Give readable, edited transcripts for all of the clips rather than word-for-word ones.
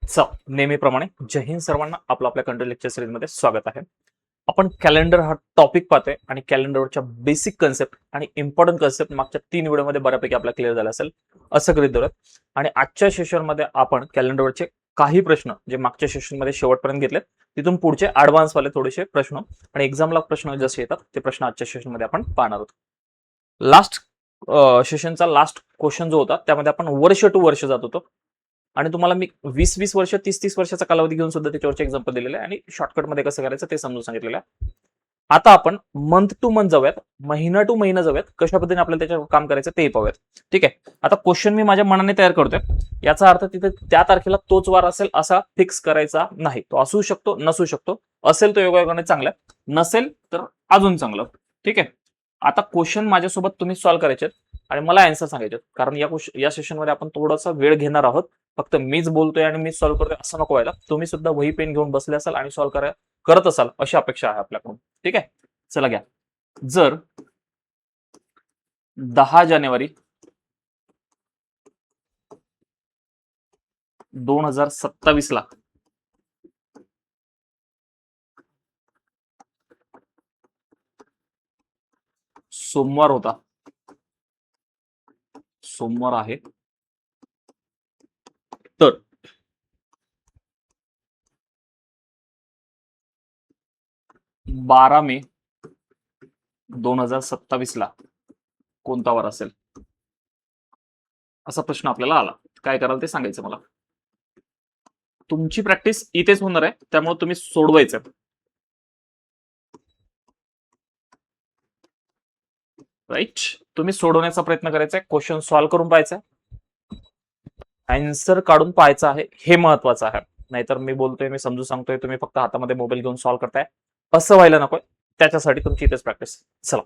नेहमीप्रमाणे जय हिंद सर्वांना. आपलं आपल्या कंट्रोल लेक्चर सिरीज मध्ये स्वागत आहे. आपण कॅलेंडर हा टॉपिक पाहतोय आणि कॅलेंडरच्या बेसिक कन्सेप्ट आणि इम्पॉर्टंट कन्सेप्ट मागच्या 3 व्हिडिओमध्ये बऱ्यापैकी आपला क्लिअर झाला असेल असं गृहीत धरत. आणि आजच्या सेशनमध्ये आपण कॅलेंडरवरचे काही प्रश्न जे मागच्या सेशनमध्ये शेवटपर्यंत घेतले तिथून पुढचे ऍडव्हान्स वाले थोडेसे प्रश्न आणि एक्झामला प्रश्न जसे येतात ते प्रश्न आजच्या सेशनमध्ये आपण पाहणार आहोत. लास्ट सेशनचा लास्ट क्वेश्चन जो होता त्यामध्ये आपण वर्ष टू वर्ष जात होतो आणि तुम्हाला मी 20-20 वर्ष 30-30 वर्षाचा कालावधी घेऊन सुद्धा त्याच्यावरचे एक्झाम्पल दिलेले आहे आणि शॉर्टकटमध्ये कसं करायचं ते समजून सांगितलेलं आहे. आता आपण मंथ टू मंथ जाऊयात, महिना टू महिना जाऊयात, कशा पद्धतीने आपल्याला त्याच्यावर काम करायचं ते पाहूयात. ठीक आहे. आता क्वेश्चन मी माझ्या मनाने तयार करतोय, याचा अर्थ तिथे त्या तारखेला तोच वार असेल असा फिक्स करायचा नाही. तो असू शकतो, नसू शकतो. असेल तो योगायोगाने चांगला, नसेल तर अजून चांगलं. ठीक आहे. आता क्वेश्चन माझ्यासोबत तुम्ही सॉल्व्ह करायचे आणि मला आन्सर सांगायचे, कारण या सेशनमध्ये आपण थोडासा वेळ घेणार आहोत. फक्त मीच बोलतोय आणि मीच सॉल्व्ह करतोय असं नको व्हायला. तुम्ही सुद्धा वही पेन घेऊन बसले असाल आणि सॉल्व्ह करत असाल अशी अपेक्षा आहे आपल्याकडून. ठीक आहे. चला घ्या. जर 10 जानेवारी 2027 ला सोमवार होता, सोमवार आहे, तर 12 मे 2027 ला कोणता वार असेल असा प्रश्न आपल्याला आला. काय कराल ते सांगायचं मला. तुमची प्रॅक्टिस इथेच होणार आहे, त्यामुळे तुम्ही सोडवायचं. राईट. तुम्ही सोडवण्याचा प्रयत्न करायचा आहे, क्वेश्चन सॉल्व्ह करून पाहायचा, आन्सर काढून पाहायचा आहे, हे महत्वाचं आहे. नाहीतर मी बोलतोय, मी समजून सांगतोय, तुम्ही फक्त हातामध्ये मोबाईल घेऊन सॉल्व्ह करताय, असं व्हायला नकोय. त्याच्यासाठी तुमची इथेच प्रॅक्टिस. चला,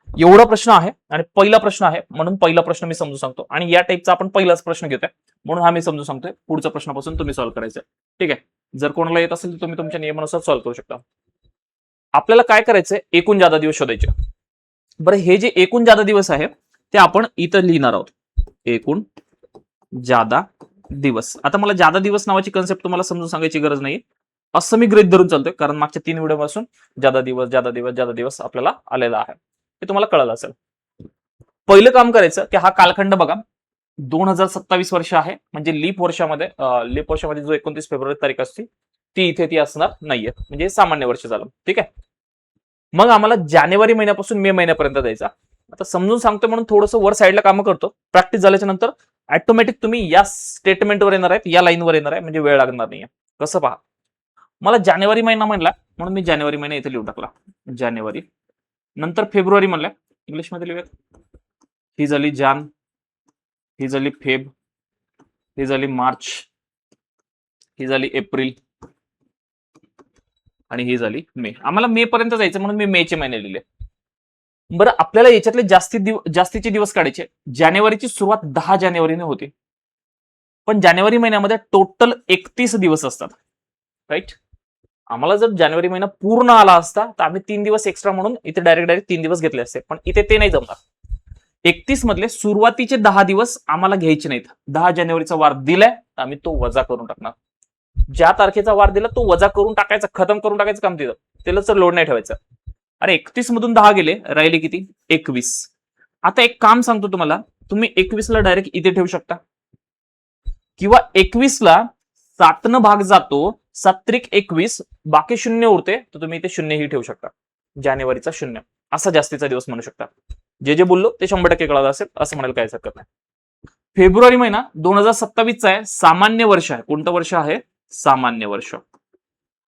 एवढा प्रश्न आहे आणि पहिला प्रश्न आहे म्हणून पहिला प्रश्न मी समजून सांगतो आणि या टाईपचा आपण पहिलाच प्रश्न घेतोय म्हणून हा मी समजून सांगतोय. पुढच्या प्रश्नापासून तुम्ही सॉल्व्ह करायचं. ठीक आहे. जर कोणाला येत असेल तर तुम्ही तुमच्या नियमानुसार सॉल्व्ह करू शकता. आपल्याला काय करायचंय, एकूण जादा दिवस शोधायचे. बरं, हे जे एकूण जादा दिवस आहे ते आपण इथं लिहिणार आहोत. एकूण जादा दिवस. आता मला जादा दिवस नावाची कन्सेप्ट तुम्हाला समजून सांगायची गरज नाही, असं मी गृहीत धरून चालतोय, कारण मागच्या 3 व्हिडिओपासून जादा दिवस जादा दिवस जादा दिवस आपल्याला आलेला आहे, हे तुम्हाला कळलं असेल. पहिलं काम करायचं की हा कालखंड बघा, 2027 वर्ष आहे, म्हणजे लीप वर्षामध्ये जो 29 फेब्रुवारी तारीख असते ती असणार नाहीये, म्हणजे सामान्य वर्ष झालं. ठीक आहे. मग आम्हाला जानेवारी महिन्यापासून मे महिन्यापर्यंत द्यायचा. आता समजून सांगतो म्हणून थोडंसं वर साईडला काम करतो. प्रॅक्टिस झाल्याच्या नंतर ऑटोमॅटिक तुम्ही या स्टेटमेंटवर येणार आहेत, या लाईनवर येणार आहे, म्हणजे वेळ लागणार नाहीये. कसं पहा, मला जानेवारी महिना म्हणला म्हणून मी जानेवारी महिना इथे लिहून टाकला, जानेवारी. नंतर फेब्रुवारी म्हणल्या, इंग्लिशमध्ये लिहूयात. ही झाली जान, ही झाली फेब, ही झाली मार्च, ही झाली एप्रिल आणि ही झाली मे. आम्हाला मे पर्यंत जायचं म्हणून मी मेचे महिने लिहिले. बरं, आपल्याला याच्यातले जास्तीचे दिवस काढायचे. जानेवारीची सुरुवात 10 जानेवारीने होते, पण जानेवारी महिन्यामध्ये टोटल 31 दिवस असतात. राईट. आम्हाला जर जानेवारी महिना पूर्ण आला असता तर आम्ही 3 दिवस एक्स्ट्रा म्हणून इथे डायरेक्ट 3 दिवस घेतले असते, पण इथे ते नाही जमणार. 31 मधले सुरुवातीचे 10 दिवस आम्हाला घ्यायचे नाहीत. 10 जानेवारीचा वार दिलाय तर आम्ही तो वजा करून टाकणार. ज्या तारखेचा वार दिला तो वजा करून टाकायचा, खतम करून टाकायचं काम तिथं. त्याला तर लोड नाही ठेवायचं. अरे 31 मधून 10 गेले, राहिले किती? 21. आता एक काम सांगतो तुम्हाला, तुम्ही 21 ला डायरेक्ट इथे ठेवू शकता, किंवा 21 ला 7 न भाग जातो, 7-21, बाकी 0 उरते, तर तुम्ही इथे 0 ही ठेवू शकता. जानेवारीचा 0 असा जास्तीचा दिवस म्हणू शकता. जे बोललो ते 100% कळालं असेल असं म्हणायला काहीच हरकत नाही. फेब्रुवारी महिना 2027 चा आहे, सामान्य वर्ष आहे. कोणतं वर्ष आहे? सामान्य वर्ष.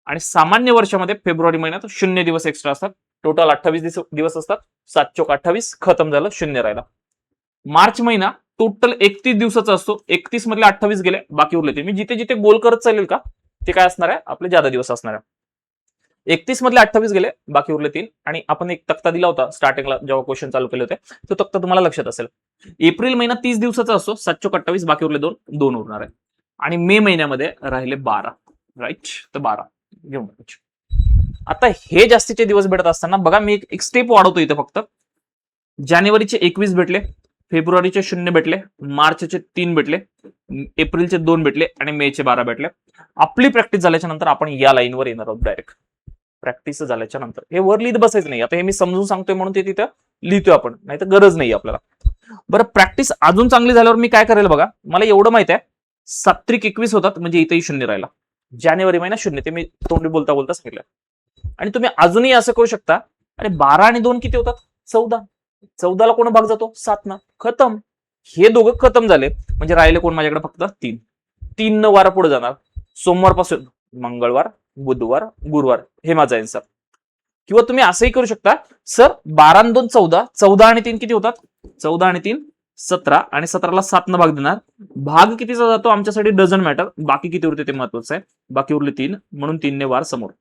आणि सामान्य वर्षामध्ये फेब्रुवारी महिन्यात 0 दिवस एक्स्ट्रा असतात. टोटल 28 दिवस असतात. 7-28 खतम झालं, 0 राहिला. मार्च महिना टोटल 31 दिवसाचा असतो. 31 मधले 28 गेले, बाकी उरले 3. मी जिथे जिथे गोल करत चालेल का ते काय असणार आहे? आपले जादा दिवस असणार आहे. 31 मधले 28 गेले, बाकी उरले 3. आणि आपण एक तक्ता दिला होता स्टार्टिंगला जेव्हा क्वेश्चन चालू केले होते, तो तक्ता तुम्हाला लक्षात असेल. एप्रिल महिना 30 दिवसाचा असतो. 7-28 बाकी उरले 2 उरणार आहे. आणि मे महिन्यामध्ये राहिले 12. राईट. तर 12 घेऊन. आता हे जास्तीचे दिवस भेटत असताना बघा, मी एक स्टेप वाढवतो इथे. फक्त जानेवारीचे 21 भेटले, फेब्रुवारीचे 0 भेटले, मार्चचे 3 भेटले, एप्रिलचे 2 भेटले आणि मेचे 12 भेटले. आपली प्रॅक्टिस झाल्याच्या नंतर आपण या लाईनवर येणार आहोत डायरेक्ट. प्रॅक्टिस झाल्याच्या नंतर हे वर लिहित बसायचं नाही. आता हे मी समजून सांगतोय म्हणून ते तिथं लिहितोय आपण, नाही तर गरज नाही आपल्याला. बरं, प्रॅक्टिस अजून चांगली झाल्यावर मी काय करेल बघा. मला एवढं माहित आहे, 7-21 होतात म्हणजे इथेही 0 राहिला. जानेवारी महिना 0, ते मी तोंडी बोलता बोलता सांगितलं. आणि तुम्ही अजूनही असं करू शकता, अरे 12 आणि 2 किती होतात? 14. 14ला कोण भाग जातो? 7 ना. खतम. हे दोघं खतम झाले म्हणजे राहिले कोण माझ्याकडे? फक्त 3. 3 न वार पुढे जाणार. सोमवारपासून मंगळवार, बुधवार, गुरुवार, हे माझा आन्सर. किंवा तुम्ही असंही करू शकता, सर 12 आणि 2 14, 14 आणि 3 किती होतात? 14 आणि 3 17 आणि 17ला 7 न भाग देणार. भाग कितीचा जातो आमच्यासाठी डझंट मॅटर. बाकी किती उरते ते महत्वाचं आहे. बाकी उरले 3 म्हणून 3 ने वार समोर.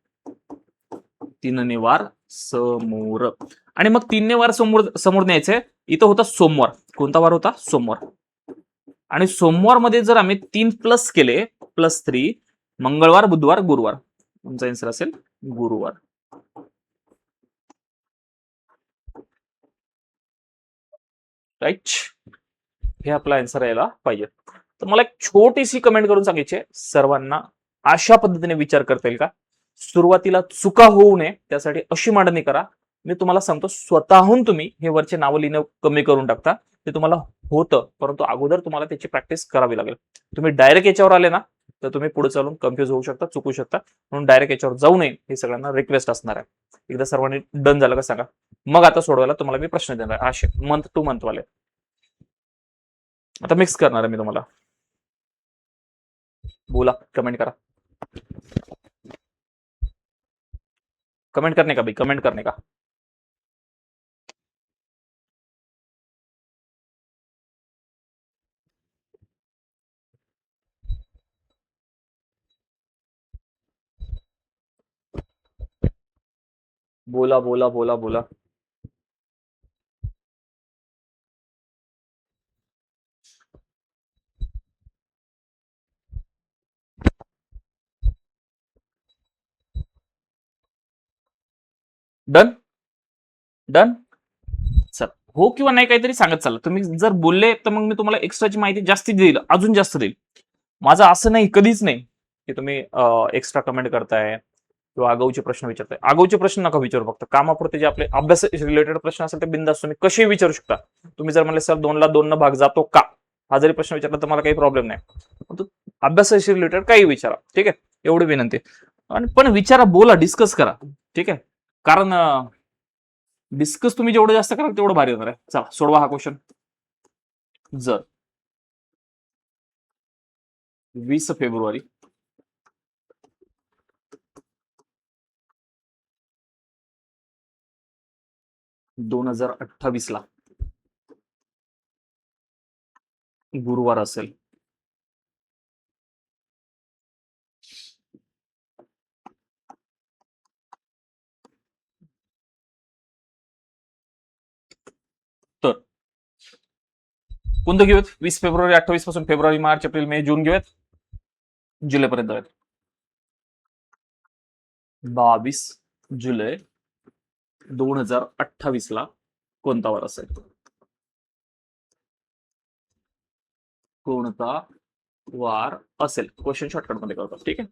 3 ने वार समोर. आणि मग 3 ने वार समोर समोर न्यायचंय. इथं होता सोमवार. कोणता वार होता? सोमवार. आणि सोमवार मध्ये जर आम्ही 3 प्लस केले, +3, मंगळवार, बुधवार, गुरुवार, तुमचा आन्सर असेल गुरुवार. राईट, हे आपला आन्सर यायला पाहिजे. तर मला एक छोटीशी कमेंट करून सांगायची आहे, सर्वांना अशा पद्धतीने विचार करता येईल का? सुरुवातीला चुका होऊ नये त्यासाठी अशी मांडणी करा. मी तुम्हाला सांगतो, स्वतःहून तुम्ही हे वरचे नावं लिहिणं कमी करून टाकता. ते तुम्हाला होतं, परंतु अगोदर तुम्हाला त्याची प्रॅक्टिस करावी लागेल. तुम्ही डायरेक्ट याच्यावर आले ना, तर तुम्ही पुढे चालून कन्फ्युज होऊ शकता, चुकू शकता. म्हणून डायरेक्ट याच्यावर जाऊ नये हे सगळ्यांना रिक्वेस्ट असणार आहे. एकदा सर्वांनी डन झालं का सांगा. मग आता सोडवायला तुम्हाला मी प्रश्न देणार आहे, असे मंथ टू मंथ वाले. आता मिक्स करणार आहे मी तुम्हाला. बोला, कमेंट करा. कमेंट करने का भाई, कमेंट करने का. बोला बोला बोला बोला. Done done. चल, हो किंवा नाही काहीतरी सांगत चाललं. तुम्ही जर बोलले तर मग मी तुम्हाला एक्स्ट्राची माहिती जास्तीत देईल, अजून जास्त देईल. माझं असं नाही, कधीच नाही की तुम्ही एक्स्ट्रा कमेंट करताय किंवा आगाऊचे प्रश्न विचारताय. आगाऊचे प्रश्न नका विचारू. फक्त कामापुरते जे आपले अभ्यास रिलेटेड प्रश्न असेल ते बिंदास तुम्ही कसे विचारू शकता. तुम्ही जर म्हणले सर 2ला 2 न भाग जातो का, हा जरी प्रश्न विचारला तर मला काही प्रॉब्लेम नाही. परंतु अभ्यासाशी रिलेटेड काही विचारा, ठीक आहे, एवढी विनंती. आणि पण विचारा, बोला, डिस्कस करा, ठीक आहे. कारण डिस्कस तुम्ही जेवढं जास्त कराल तेवढं भारी होणार आहे. चला सोडवा हा क्वेश्चन. जर 20 फेब्रुवारी 2028 ला गुरुवार असेल, तर कोणतं घेऊयात? 20 फेब्रुवारी 28 पासून फेब्रुवारी, मार्च, एप्रिल, मे, जून घेऊयात. जुलैपर्यंत जाऊयात. 22 जुलै 2028 ला कोणता वार असेल? कोणता वार असेल? क्वेश्चन शॉर्टकट मध्ये करतो, ठीक आहे.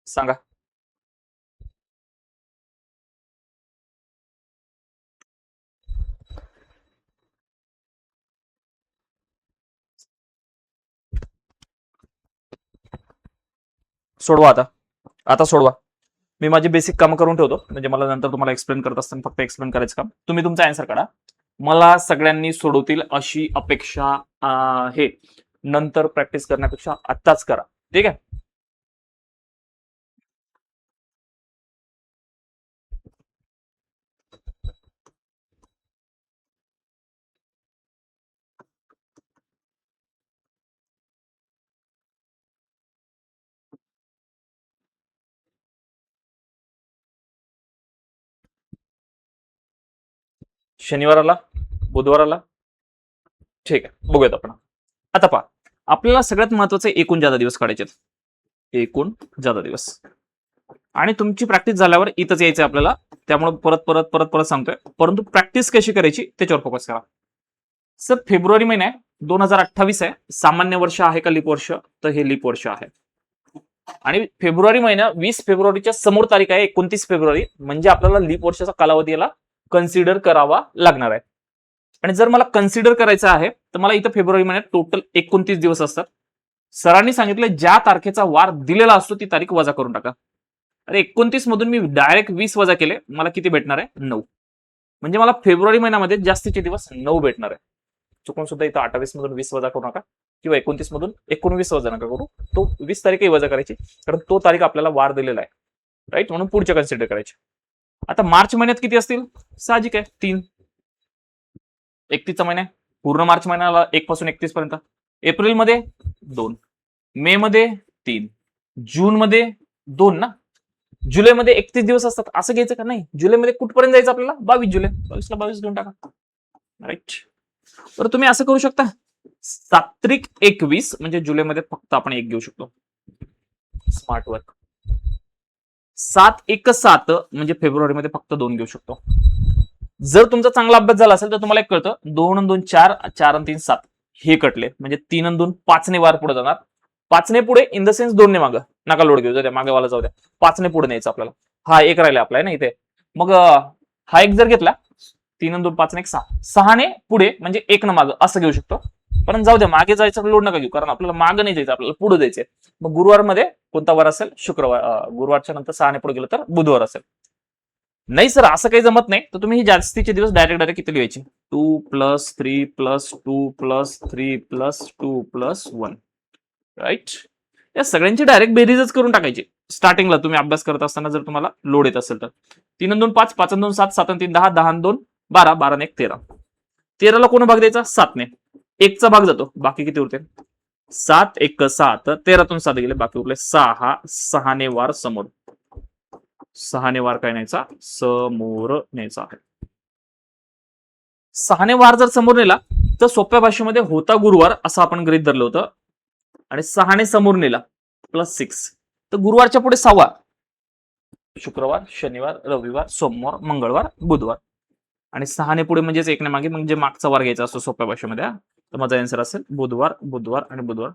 सांगा. सोडवा आता. आता सोडवा. मी माझी बेसिक काम करून ठेवतो, म्हणजे मला नंतर तुम्हाला एक्सप्लेन करत असताना फक्त एक्सप्लेन करायचं काम. तुम्ही तुमचा आन्सर काढा. मला सगळ्यांनी सोडवतील अशी अपेक्षा आहे. नंतर प्रॅक्टिस करण्यापेक्षा आत्ताच करा, ठीक आहे. शनिवाराला, बुधवाराला, ठीक आहे, बघूयात आपण. आता पहा, आपल्याला सगळ्यात महत्वाचे एकूण जादा दिवस काढायचे. एकूण जादा दिवस आणि तुमची प्रॅक्टिस झाल्यावर इथंच यायचं आपल्याला. त्यामुळे परत परत परत परत सांगतोय, परंतु प्रॅक्टिस कशी करायची त्याच्यावर फोकस करा. सर फेब्रुवारी महिना आहे, 2028 आहे, सामान्य वर्ष आहे का लीप वर्ष? तर हे लीप वर्ष आहे. आणि फेब्रुवारी महिना 20 फेब्रुवारीच्या समोर तारीख आहे 29 फेब्रुवारी, म्हणजे आपल्याला लीप वर्षाचा कालावधी याला कन्सिडर करावा लागणार आहे. आणि जर मला कन्सिडर करायचं आहे तर मला इथं फेब्रुवारी महिन्यात टोटल 29 दिवस असतात. सरांनी सांगितलं ज्या तारखेचा वार दिलेला असतो ती तारीख वजा करून टाका. अरे 29 मधून मी डायरेक्ट 20 वजा केले, मला किती भेटणार आहे? 9. म्हणजे मला फेब्रुवारी महिन्यामध्ये जास्तीचे दिवस 9 भेटणार आहे. चुकून सुद्धा इथं 28 मधून 20 वजा करू नका, किंवा 29 मधून 19 वजा नका करू. तो 20 तारीखही वजा करायची, कारण तो तारीख आपल्याला वार दिलेला आहे, राईट, म्हणून पुढचे कन्सिडर करायचे. आता मार्च महिन्यात किती असतील? साहजिक आहे 3. 31चा महिना आहे, पूर्ण मार्च महिन्याला 1 पासून 31 पर्यंत. एप्रिल मध्ये 2, मे मध्ये 3, जून मध्ये 2 ना. जुलैमध्ये 31 दिवस असतात, असं घ्यायचं का? नाही, जुलैमध्ये कुठपर्यंत जायचं आपल्याला? 22 जुलै. 22 ला 22 घेऊन टाका, राईट. तर तुम्ही असं करू शकता, 7-21 म्हणजे जुलैमध्ये फक्त आपण 1 घेऊ शकतो. Smart work. 7-1-7 म्हणजे फेब्रुवारीमध्ये फक्त 2 घेऊ शकतो. जर तुमचा चांगला अभ्यास झाला असेल तर तुम्हाला एक कळतं, 2 आणि 2 4, 4 आणि 3 7 हे कटले, म्हणजे 3 आणि 2 5 ने वार पुढे जाणार. 5 ने पुढे इन द सेन्स 2 ने मागं, नका लोड घेऊ, जाऊ द्या, मागे वाला जाऊ द्या. 5 ने पुढे न्यायचं आपल्याला. हा एक राहिला आपला ना इथे. मग हा एक जर घेतला, 3 आणि 2 5 ने 1 6, 6 ने पुढे म्हणजे 1 न मागं असं घेऊ शकतो. पण जाऊ द्या, मागे जायचं लोड नका घेऊ, कारण आपल्याला मागं नाही जायचं, आपल्याला पुढे जायचंय. मग गुरुवारमध्ये कोणता वार असेल? शुक्रवार. गुरुवारच्या नंतर 6 ने पुढे गेलं तर बुधवार असेल. नाही सर असं काही जमत नाही, तर तुम्ही जास्तीचे दिवस डायरेक्ट किती लिहायचे? 2 + 3 + 2 + 3 + 2 + 1, राईट. या सगळ्यांची डायरेक्ट बेरीजच करून टाकायची स्टार्टिंगला, तुम्ही अभ्यास करत असताना जर तुम्हाला लोड येत असेल तर. 3 आणि 2 5, 5 आणि 2 7, 7 आणि 3 10, 10 आणि 2 12, 12 आणि 1 13. 13ला कोण भाग द्यायचा? 7 ने. 1 चा भाग जातो, बाकी किती उरते? 7 1 7, 13तून 7 गेले, बाकी उरले 6. 6 ने वार समोर, 6 ने वार काय न्यायचा? समोर न्यायचा आहे. 6 ने वार जर समोर नेला तर सोप्या भाषेमध्ये होता गुरुवार असं आपण गृहीत धरलं होतं, आणि 6 ने समोर नेला +6, तर गुरुवारच्या पुढे 6वा, शुक्रवार, शनिवार, रविवार, सोमवार, मंगळवार, बुधवार. आणि 6 ने पुढे म्हणजेच 1 ने मागे, म्हणजे मागचा वार घ्यायचा असतो सोप्या भाषेमध्ये. तर माझा आन्सर असेल बुधवार, बुधवार आणि बुधवार.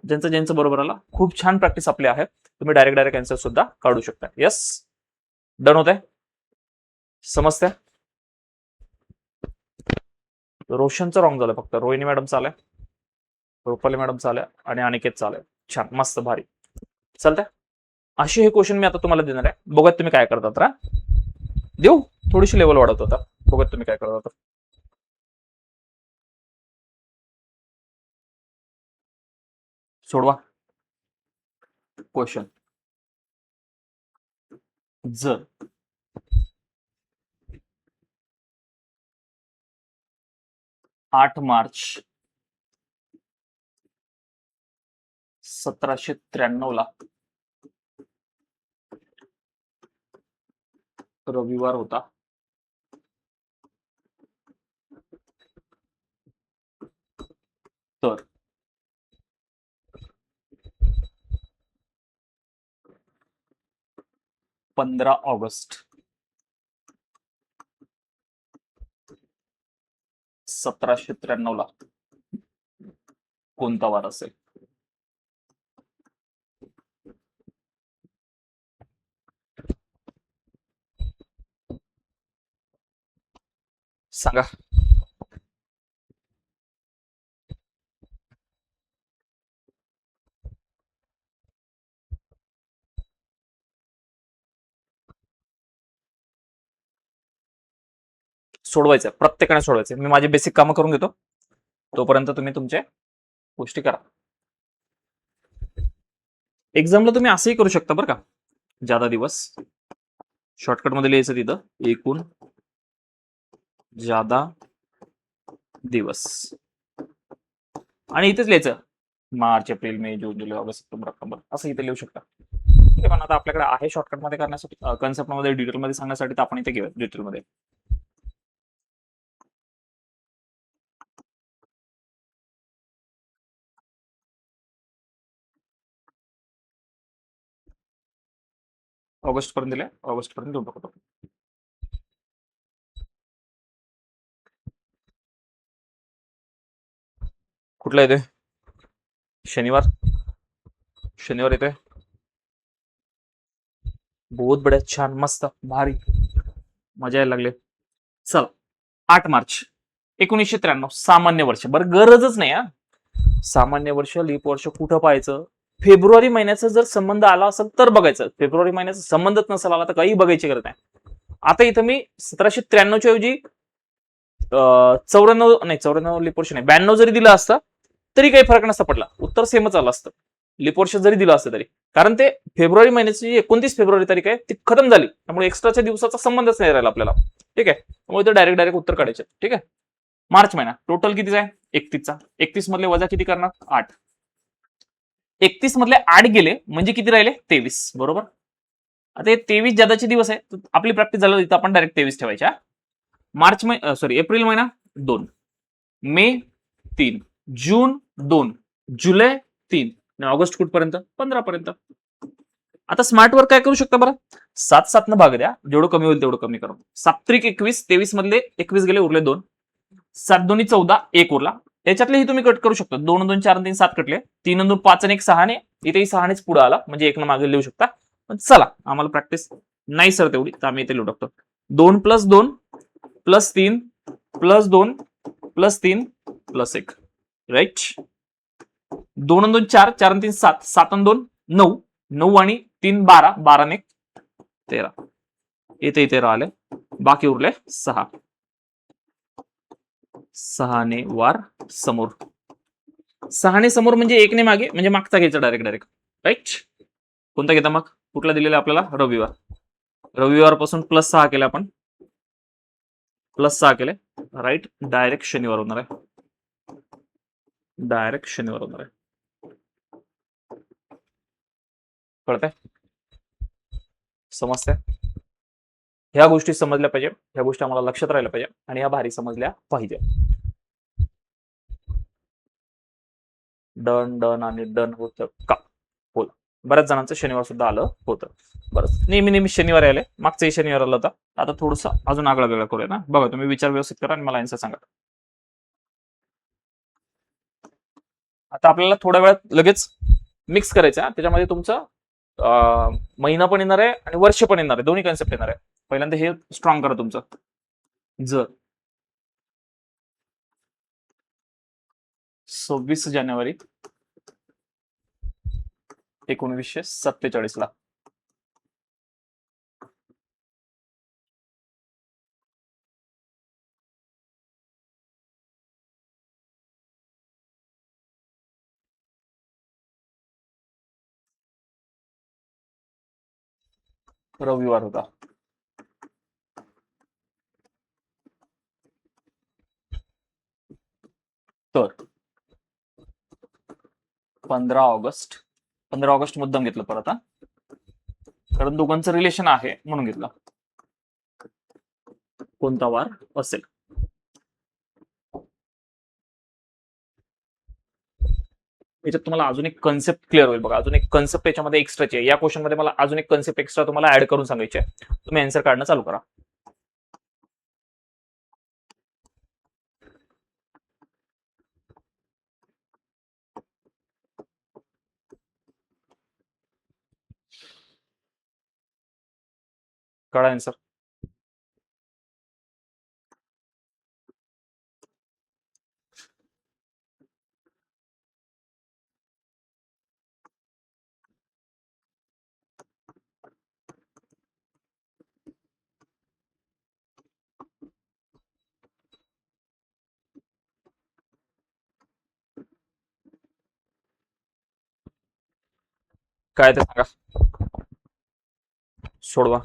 ज्यांचं ज्यांचं बरोबर आला, खूप छान प्रॅक्टिस आपली आहे. तुम्ही डायरेक्ट आन्सर सुद्धा काढू शकता. येस, डन होत आहे, समजतंय? रोशनचं रॉंग झालं, फक्त रोहिणी मॅडम चालय, रुपाली मॅडम चालय आणि अनिकेत चालय. छान, मस्त, भारी. चालतंय, असे हे क्वेश्चन मी आता तुम्हाला देणार आहे. बघत तुम्ही काय करता. तर देऊ, थोडीशी लेवल वाढवत होता, बघत तुम्ही काय करत. सोडवा क्वेश्चन. जर 8 मार्च 1793 ला रविवार होता, तर 15 ऑगस्ट 1793 ला कोणता वार असेल? सांगा. सोडवायचं, प्रत्येकाने सोडवायचं. मी माझे बेसिक कामं करून घेतो, तोपर्यंत तुम्ही तुमच्या गोष्टी करा. एक्झामला तुम्ही असंही करू शकता बरं का, ज्यादा दिवस शॉर्टकट मध्ये लिहायचं, तिथं एकूण ज्यादा दिवस, आणि इथेच लिहायचं मार्च, एप्रिल, मे, जून, जुलै, ऑगस्ट, सप्टेंबर, ऑक्टोबर, असं इथे लिहू शकता. पण आता आपल्याकडे आहे शॉर्टकट मध्ये करण्यासाठी, कन्सेप्ट मध्ये डिटेल मध्ये सांगण्यासाठी, तर आपण इथे घेऊया डिटेल मध्ये. ऑगस्ट पर्यंत दिले, ऑगस्ट पर्यंत देऊन टाकतो. कुठला येतोय? शनिवार. शनिवार येतोय. बहुत बढ्या, छान, मस्त, भारी, मजा यायला लागले. चला, 8 मार्च 1993, सामान्य वर्ष. बरं, गरजच नाही हा. सामान्य वर्ष, लीप वर्ष कुठं पाहायचं? फेब्रुवारी महिन्याचा जर संबंध आला असेल तर बघायचं. फेब्रुवारी महिन्याचा संबंधच नसेल आला तर काही बघायची गरज नाही. आता इथं मी 1793 ऐवजी 94 नाही, 94 लीप वर्ष नाही, 92 जरी दिलं असतं तरी काही फरक नसता पडला, उत्तर सेमच आलं असतं. लीप वर्ष जरी दिलं असतं तरी, कारण ते फेब्रुवारी महिन्याची 29 फेब्रुवारी तारीख आहे ती खतम झाली, त्यामुळे एक्स्ट्राच्या दिवसाचा संबंधच नाही राहिला आपल्याला. ठीक आहे, त्यामुळे ते डायरेक्ट उत्तर काढायचे. ठीक आहे. मार्च महिना टोटल कितीचा आहे? 31चा. 31 मधले वजा किती करणार? 8. 31 मधले 8 गेले म्हणजे किती राहिले? 23. बरोबर. आता हे 23 ज्यादाचे दिवस आहे, आपली प्रॅक्टिस झालं इथं आपण डायरेक्ट 23 ठेवायच्या. मार्च महिना, सॉरी, एप्रिल महिना 2, मे 3, जून 2, जुलै 3, आणि ऑगस्ट कुठपर्यंत? 15 पर्यंत. आता स्मार्ट वर्क काय करू शकता बरं? 7 7 न भाग द्या, जेवढं कमी होईल तेवढं कमी करा. 7 त्रिक 21, 23 मधले 21 गेले, उरले 2. 7 दोन्ही 14, 1 उरला. त्याच्यातलेही तुम्ही कट करू शकता. 2 2 4 3 7 कटले, 3 2 5 आणि 1 6 ने, इथेही 6 नेच पुढे आला म्हणजे 1 न मागे लिहू शकता. पण चला, आम्हाला प्रॅक्टिस नाही सर तेवढी, तर आम्ही इथे लिहू टाकतो. 2 + 2 + 3 + 2 + 3 + 1. राईट. 2 आणि 2 4, 4 आणि 3 7, 7 आणि 2 9, 9 आणि 3 12, 12 आणि 1 13. इथे 13 आले, बाकी उरले 6. 6 ने वार समोर. 6 ने समोर म्हणजे 1 ने मागे, म्हणजे मागचा घ्यायचा डायरेक्ट. राईट. कोणता घेता मग? कुठला दिलेला आपल्याला? रविवार. रविवार पासून +6 केले आपण, +6 केले. राईट. डायरेक्ट शनिवार होणार आहे. डायरेक्ट शनिवार होणार आहे. कळतंय? समजतंय? ह्या गोष्टी समजल्या पाहिजे, ह्या गोष्टी आम्हाला लक्षात राहिल्या पाहिजे, आणि ह्या भारी समजल्या पाहिजे. डन डन आणि डन होतं का? बोला. बऱ्याच जणांचं शनिवार सुद्धा आलं होतं. बरं, नेहमी शनिवार आले, मागचाही शनिवार आला होता. आता थोडंसं अजून आगळा वेगळा करूया ना. बघा, तुम्ही विचार व्यवस्थित करा आणि मला आन्सर सांगा. आता आपल्याला थोड्या वेळात लगेच मिक्स करायचं आहे. त्याच्यामध्ये तुमचं महिना पण येणार आहे आणि वर्ष पण येणार आहे, दोन्ही कन्सेप्ट येणार आहे. पहिल्यांदा हे स्ट्रॉंग करा तुमचं. जर 26 जानेवारी 1947 ला रविवार होता. तर 15 ऑगस्ट, 15 ऑगस्ट मुद्दाम घेतलं परत, हा, कारण दोघांचं रिलेशन आहे म्हणून घेतलं. कोणता वार असेल? याच्यात तुम्हाला अजून एक कन्सेप्ट क्लिअर होईल बघा. अजून एक कन्सेप्ट याच्यामध्ये एक्स्ट्राची आहे. या क्वेश्चन मध्ये मला अजून एक कन्सेप्ट एक्स्ट्रा तुम्हाला ऍड करून सांगायचे आहे. तुम्ही आन्सर काढणं चालू करा. काढा आन्सर. काय ते सांगा, सोडवा.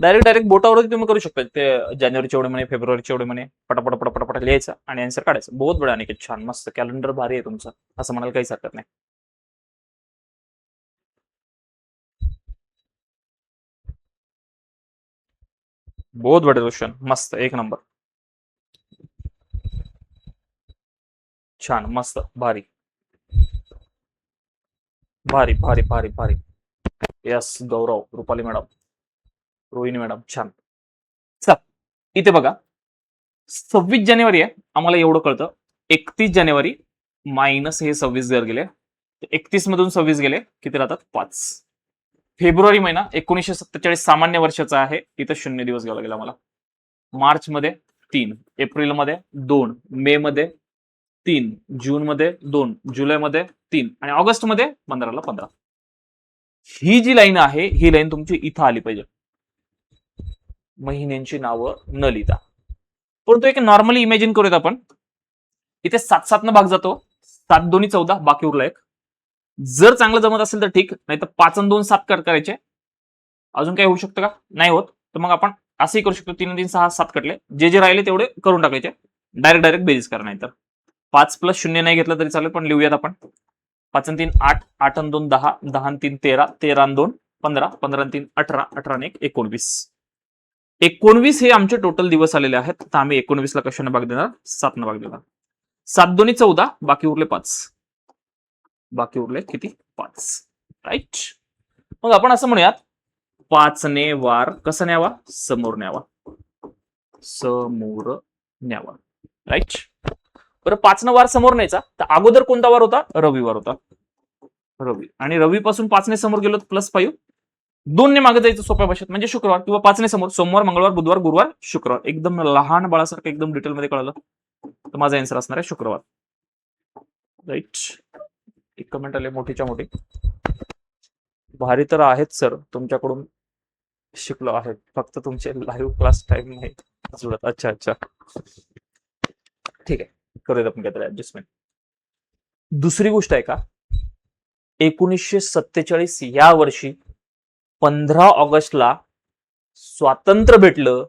डायरेक्ट बोटावरती तुम्ही करू शकता. ते जानेवारीचे एवढे महिने, फेब्रुवारीचे एवढे महिने, पटापट पटापट लिहायचं आणि आन्सर काढायचं. बहुत बडा आणि छान, मस्त कॅलेंडर भारी आहे तुमचं, असं म्हणायला काहीच हरकत नाही. बहुत बडे क्वेश्चन, मस्त, एक नंबर, छान, मस्त, भारी भारी भारी भारी भारी. यस गौरव, रुपाली मॅडम, रोहिणी मॅडम, छान. चल इथे बघा 26 जानेवारी आहे, आम्हाला एवढं कळतं. 31 जानेवारी मायनस हे 26 जर गेले, 31 मधून 26 गेले किती राहतात 5. फेब्रुवारी महिना 1947 सामान्य वर्षाचा आहे, इथं 0 दिवस घ्यावा लागेल आम्हाला. मार्च मध्ये 3, एप्रिल मध्ये 2, मे मध्ये 3, जून मध्ये 2, जुलै मध्ये 3 आणि ऑगस्ट मध्ये 15ला 15. ही जी लाईन आहे ही लाईन तुमची इथं आली पाहिजे, महिन्यांची नावं न लिहिता. परंतु एक नॉर्मली इमॅजिन करूयात आपण, इथे 7 भाग जातो, 7 दोन्ही 14, बाकी उरला एक. जर चांगलं जमत असेल तर ठीक, नाही तर 5 आणि 2 7 करायचे. अजून काय होऊ शकतं का? नाही होत, तर मग आपण असंही करू शकतो, 3 3 6 7 कटले, जे राहिले तेवढे करून टाकायचे, डायरेक्ट बेरीज करा. नाही तर 5 + 0 नाही घेतलं तरी चालेल, पण लिहूयात आपण. 5 आणि 3 8, 8 आणि 2 10, 10 आणि 3 13, 13 आणि 2 15, 15 आणि 3 18, 18 आणि 1 19. 19 हे आमचे टोटल दिवस आलेले आहेत, तर आम्ही 19 ला कशाने भाग देणार? 7 ने भाग देणार. 7 दोन्ही 14, बाकी उरले 5. बाकी उरले किती? 5. राईट. मग आपण असं म्हणूयात, 5 ने वार कसा न्यावा? समोर न्यावा. समोर न्यावा. राईट. बरं 5 वार समोर न्यायचा, तर अगोदर कोणता वार होता? रविवार होता. रवी. आणि रवी पासून 5 ने समोर गेलो +5. 2 ने मागे जायचं सोप्या भाषेत, म्हणजे शुक्रवार, किंवा 5 ने समोर सोमवार, मंगळवार, बुधवार, गुरुवार, शुक्रवार. एकदम लहान बाळासारखं एकदम डिटेलमध्ये कळलं तर माझा आन्सर असणार आहे शुक्रवार. राईट. एक कमेंट आले मोठीच्या मोठी, भारी तर आहेत सर, तुमच्याकडून शिकलो आहे, फक्त तुमचे लाईव्ह क्लास टाइम नाही जुळत. अच्छा अच्छा, ठीक आहे, करूयात आपण काहीतरी ऍडजस्टमेंट. दुसरी गोष्ट आहे का, 1947 या वर्षी 15 ऑगस्टला स्वातंत्र्य भेटलं,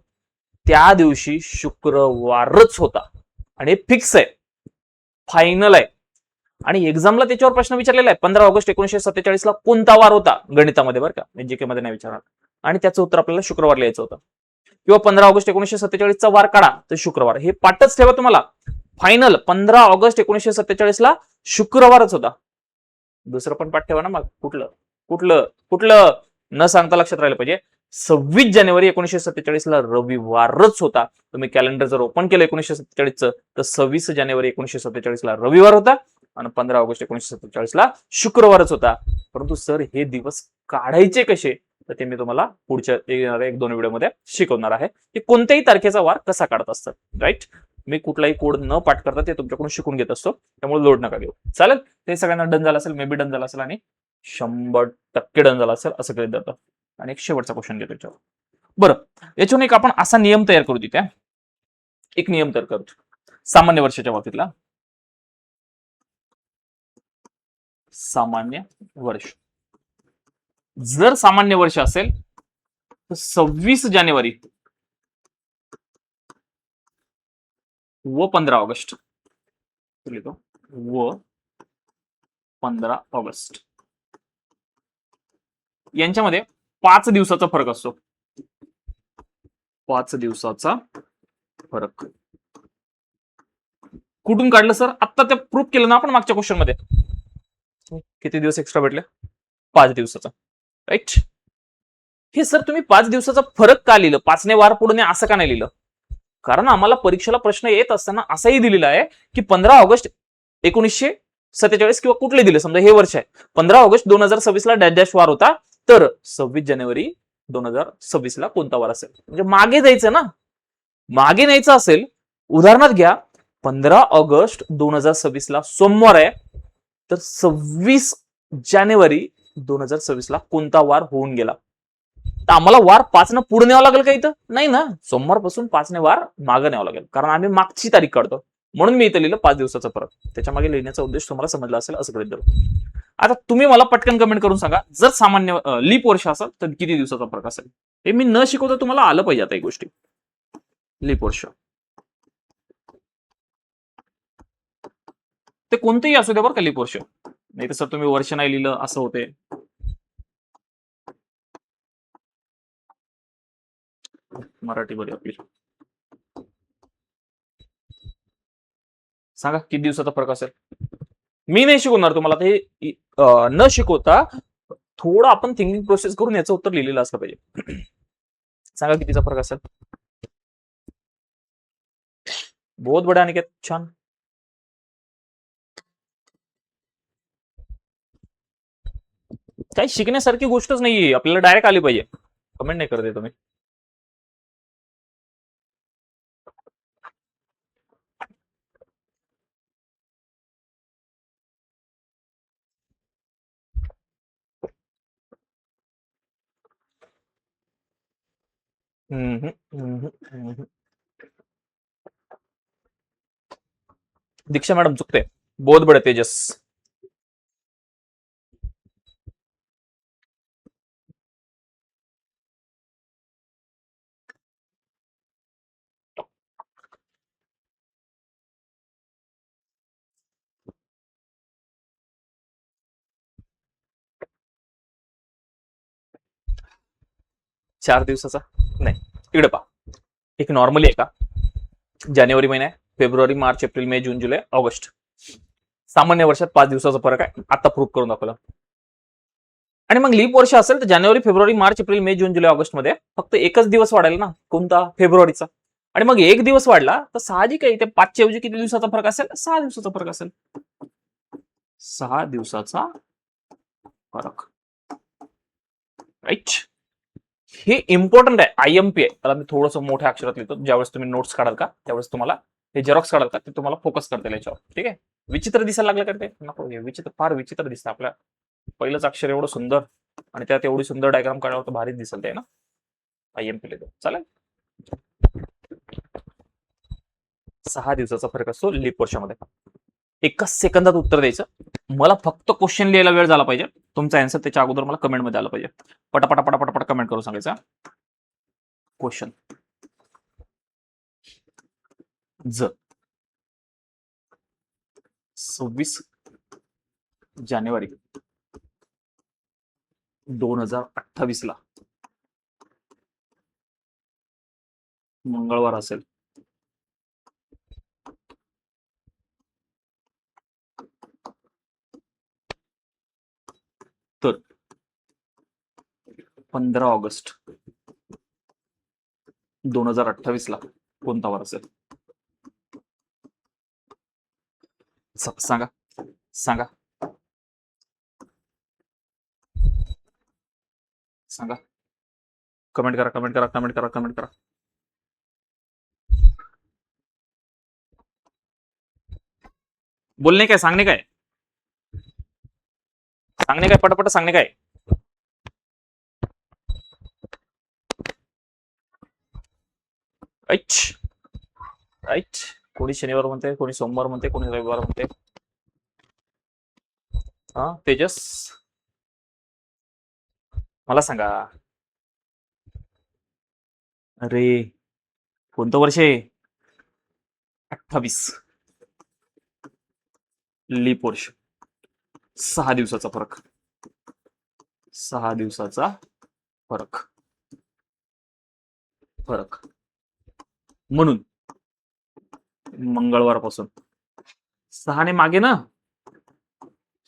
त्या दिवशी शुक्रवारच होता. आणि फिक्स आहे, फायनल आहे. आणि एक्झामला त्याच्यावर प्रश्न विचारलेला आहे, 15 ऑगस्ट 1947 ला कोणता वार होता गणितामध्ये, बरं का, जीके मध्ये नाही विचारणार. आणि त्याचं उत्तर आपल्याला शुक्रवार लिहायचं होतं. किंवा 15 ऑगस्ट 1947 चा वार काढा तर शुक्रवार, हे पाठच ठेवा तुम्हाला. फायनल 15 ऑगस्ट 1947 ला शुक्रवारच होता. दुसरं पण पाठ ठेवा ना, मग कुठलं कुठलं कुठलं न सांगता लक्षात राहिलं पाहिजे. 26 जानेवारी 1947 ला रविवारच होता. तुम्ही कॅलेंडर जर ओपन केलं 1947चं, तर 26 जानेवारी 1947 ला रविवार होता आणि 15 ऑगस्ट 1947 ला शुक्रवारच होता. परंतु सर हे दिवस काढायचे कसे, तर ते मी तुम्हाला पुढच्या 1-2 व्हिडिओमध्ये शिकवणार आहे की कोणत्याही तारखेचा वार कसा काढत असतात. राईट. मी कुठलाही कोड न पाठ करता ते तुमच्याकडून शिकून घेत असतो, त्यामुळे लोड नका घेऊ. चालेल, ते सगळ्यांना डन झालं असेल, मे बी डन झालं असेल आणि 100% डन झालं असेल असं करीत जातं. आणि एक शेवटचा क्वेश्चन घेतो याच्यावर. बरं, याच्यावरून एक आपण असा नियम तयार करू, तिथे एक नियम तयार करू सामान्य वर्षाच्या बाबतीतला. सामान्य वर्ष, जर सामान्य वर्ष असेल तर 26 जानेवारी व 15 ऑगस्ट लिहितो, व 15 ऑगस्ट यांच्यामध्ये 5 दिवसाचा फरक असतो. 5 दिवसाचा फरक कुठून काढलं सर? आता ते प्रूफ केलं ना आपण मागच्या क्वेश्चन मध्ये. किती दिवस एक्स्ट्रा भेटले? 5 दिवसाचा. राईट. हे सर तुम्ही 5 दिवसाचा फरक का लिहिलं? 5 ने वार पुढे असं का नाही लिहिलं? कारण आम्हाला परीक्षेला प्रश्न येत असताना असाही दिलेला आहे की 15 ऑगस्ट 1947 किंवा कुठले दिले, समजा हे वर्ष आहे, 15 ऑगस्ट 2026 ला डॅश डॅश वार होता, तर 26 जानेवारी 2026 ला कोणता वार असेल? म्हणजे मागे जायचं ना, मागे न्यायचं असेल. उदाहरणार्थ घ्या, 15 ऑगस्ट 2026 ला सोमवार आहे, तर 26 जानेवारी 2026 ला कोणता वार होऊन गेला? तर आम्हाला वार 5 न पुढे न्यावं लागेल का इथं? नाही ना, सोमवारपासून 5 ने वार मागे न्यावं लागेल, कारण आम्ही मागची तारीख काढतो. म्हणून मी इथं लिहिलं 5 दिवसाचा फरक. त्याच्या मागे लिहिण्याचा उद्देश तुम्हाला समजला असेल असं गृहीत धरू. आता तुम्ही मला पटकन कमेंट करून सांगा, जर सामान्य लीप वर्ष असेल तर किती दिवसाचा फरक असेल? हे मी न शिकवता तुम्हाला आलं पाहिजे आता एक गोष्टी. लीप वर्ष ते कोणतेही असू द्या बरं का, लीप वर्ष. नाही तर सर तुम्ही वर्ष नाही लिहिलं असं होते. मराठी मध्ये आपली सांगा किती दिवसाचा फरक असेल? मी नाही शिकवणार तुम्हाला, ते न शिकवता थोडं आपण थिंकिंग प्रोसेस करून याचं उत्तर लिहिलेलं असलं पाहिजे. सांगा कितीचा फरक असेल. बहुत बड्या अनिकेत, छान. काही शिकण्यासारखी गोष्टच नाहीये, आपल्याला डायरेक्ट आली पाहिजे. कमेंट नाही करते तुम्ही. दीक्षा मॅडम चुकते. बहुत बडे तेजस. चार दिवसाचा नाही, इकडे पहा. एक नॉर्मली आहे का, जानेवारी महिना आहे, फेब्रुवारी, मार्च, एप्रिल, मे, जून, जुलै, ऑगस्ट. सामान्य वर्षात 5 दिवसाचा फरक आहे, आता प्रूव्ह करून दाखवलं. आणि मग लीप वर्ष असेल तर जानेवारी, फेब्रुवारी, मार्च, एप्रिल, मे, जून, जुलै, ऑगस्ट मध्ये फक्त एकच दिवस वाढेल ना, कोणता, फेब्रुवारीचा. आणि मग एक दिवस वाढला तर साहजिक आहे इथे 5 ऐवजी किती दिवसाचा फरक असेल, 6 दिवसाचा फरक असेल. 6 दिवसाचा फरक, राईट. हे इम्पॉर्टंट आहे, आयएमपी आहे. त्याला मी थोडंसं मोठ्या अक्षरात लिहितो, ज्यावेळेस तुम्ही नोट्स काढाल का त्यावेळेस तुम्हाला हे जेरॉक्स काढाल का ते तुम्हाला फोकस करता येईल याच्यावर. ठीक आहे. विचित्र दिसायला लागलं का ते नको, हे विचित्र, फार विचित्र दिसतं. आपल्या पहिलंच अक्षर एवढं सुंदर आणि त्यात एवढी सुंदर डायग्राम काढावं तर भारीच दिसेल ते ना. आयएमपी लिहितो, चालेल. 6 दिवसाचा फरक असतो लीप वर्षामध्ये. एकाच सेकंदात उत्तर द्यायचं. मला फक्त क्वेश्चन लिहायला वेळ झाला पाहिजे. तुमचा आन्सर त्याच्या अगोदर मला कमेंट मध्ये आला पाहिजे. पटापटा पटापट कमेंट करून सांगायचा क्वेश्चन. जर 26 जानेवारी 2028 ला मंगळवार असेल तर 15 ऑगस्ट 2028 ला कोणता वार असेल? सांगा सांगा सांगा. कमेंट करा कमेंट करा कमेंट करा कमेंट करा. बोलणे काय, सांगणे काय, सांगणे काय, पटापट सांगणे काय. राईट. कोणी शनिवार म्हणते, कोणी सोमवार म्हणते, कोणी रविवार म्हणते. हा तेजस मला सांगा. अरे कोणतं वर्ष आहे? 28. लीप वर्ष. 6 दिवसाचा फरक. 6 दिवसाचा फरक. फरक म्हणून मंगळवारपासून 6 ने मागे ना,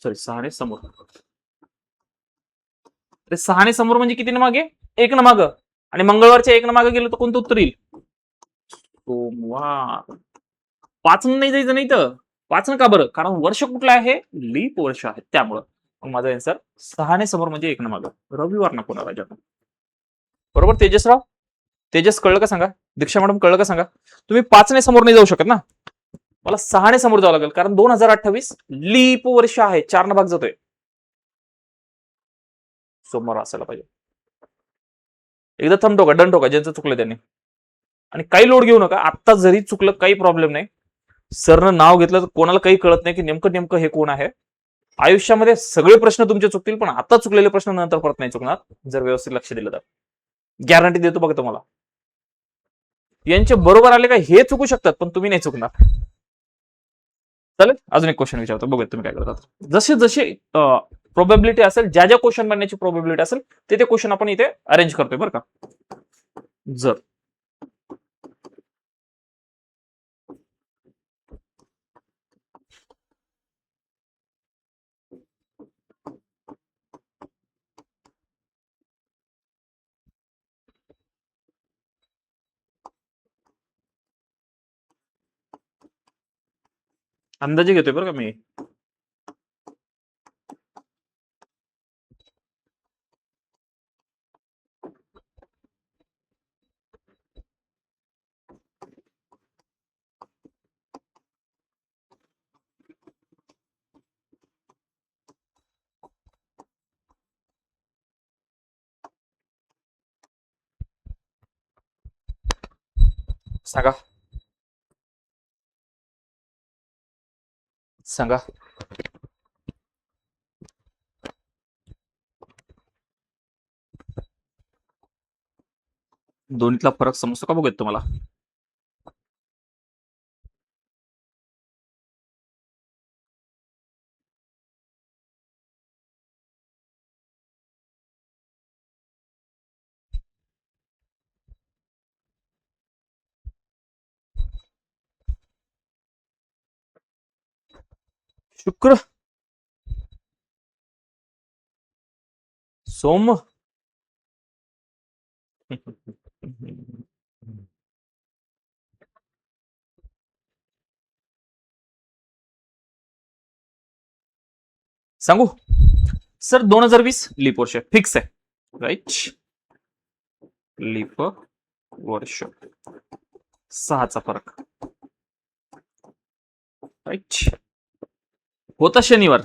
सॉरी 6 ने समोर. अरे 6 ने समोर म्हणजे किती ने मागे? 1 न माग. आणि मंगळवारच्या 1 न मागे गेलो तर कोणतं उत्तर येईल? सोमवार. 5 नाही जायचं नाही तर 5 का बरं? कारण वर्ष कुठलं आहे? लीप वर्ष आहे, त्यामुळं. मग माझा आन्सर 6 ने समोर म्हणजे 1 न माग. रविवार नको ना राजा. बरोबर तेजसराव? तेजस कळलं का सांगा? दीक्षा मॅडम कळलं का सांगा? तुम्ही 5 ने समोर नाही जाऊ शकत ना, मला 6 ने समोर जावं लागेल, कारण 2028 लीप वर्ष आहे, 4 न भाग जातोय. सोमवार असायला पाहिजे. एकदा थंब ठोका, डन ठोका, ज्यांचं चुकलं त्यांनी. आणि काही लोड घेऊ नका, आता जरी चुकलं काही प्रॉब्लेम नाही. सरनं नाव घेतलं तर कोणाला काही कळत नाही की नेमकं नेमकं हे कोण आहे. आयुष्यामध्ये सगळे प्रश्न तुमचे चुकतील, पण आता चुकलेले प्रश्न नंतर परत नाही चुकणार, जर व्यवस्थित लक्ष दिलं तर. गॅरंटी देतो बघा तुम्हाला. यांचे बरोबर आले का हे चुकू शकतात, पण तुम्ही नाही चुकणार. चालेल. अजून एक क्वेश्चन विचारतो, बघूया तुम्ही काय करतात. जसे जसे प्रोबेबिलिटी असेल, ज्या ज्या क्वेश्चन बनण्याची प्रोबेबिलिटी असेल ते क्वेश्चन आपण इथे अरेंज करतोय बरं का. जर अंदाजे घेतोय बरं का मी. सांगा सांगा. दोन्हीतला फरक समजतो का बघूयात तुम्हाला? शुक्र, सोम. सांगू सर, 2020 लीप वर्ष फिक्स आहे. राईट. लीप वर्ष, 6चा फरक. राईट. होता शनिवार.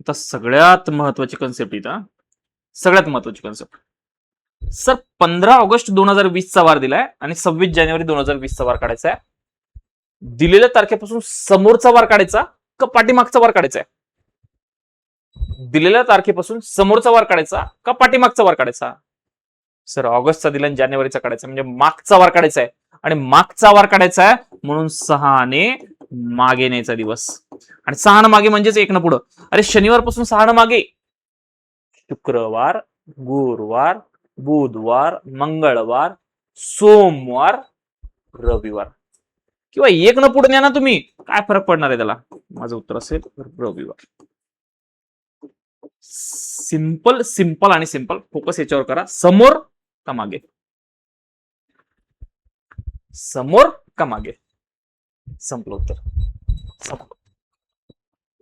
आता सगळ्यात महत्वाची कन्सेप्ट इथं, सगळ्यात महत्वाची कन्सेप्ट. सर 15 ऑगस्ट 2020 चा वार दिलाय आणि 26 जानेवारी 2020 चा वार काढायचा आहे. दिलेल्या तारखेपासून समोरचा वार काढायचा का पाठीमागचा वार काढायचा आहे? दिलेल्या तारखेपासून समोरचा वार काढायचा का पाठीमागचा वार काढायचा? सर ऑगस्टचा दिला आणि जानेवारीचा काढायचा, म्हणजे मागचा वार काढायचा आहे. आणि मागचा वार काढायचा आहे म्हणून 6ने मागे न्यायचा दिवस. आणि 6 मागे म्हणजेच 1 पुढं. अरे शनिवारपासून 6 मागे शुक्रवार, गुरुवार, बुधवार, मंगळवार, सोमवार, रविवार. किंवा 1 पुढे न्या ना तुम्ही, काय फरक पडणार आहे त्याला? माझं उत्तर असेल रविवार. सिंपल सिंपल आणि सिंपल. फोकस याच्यावर करा. समोर का मागे? समोर का मागे? संपलं उत्तर. संपलं.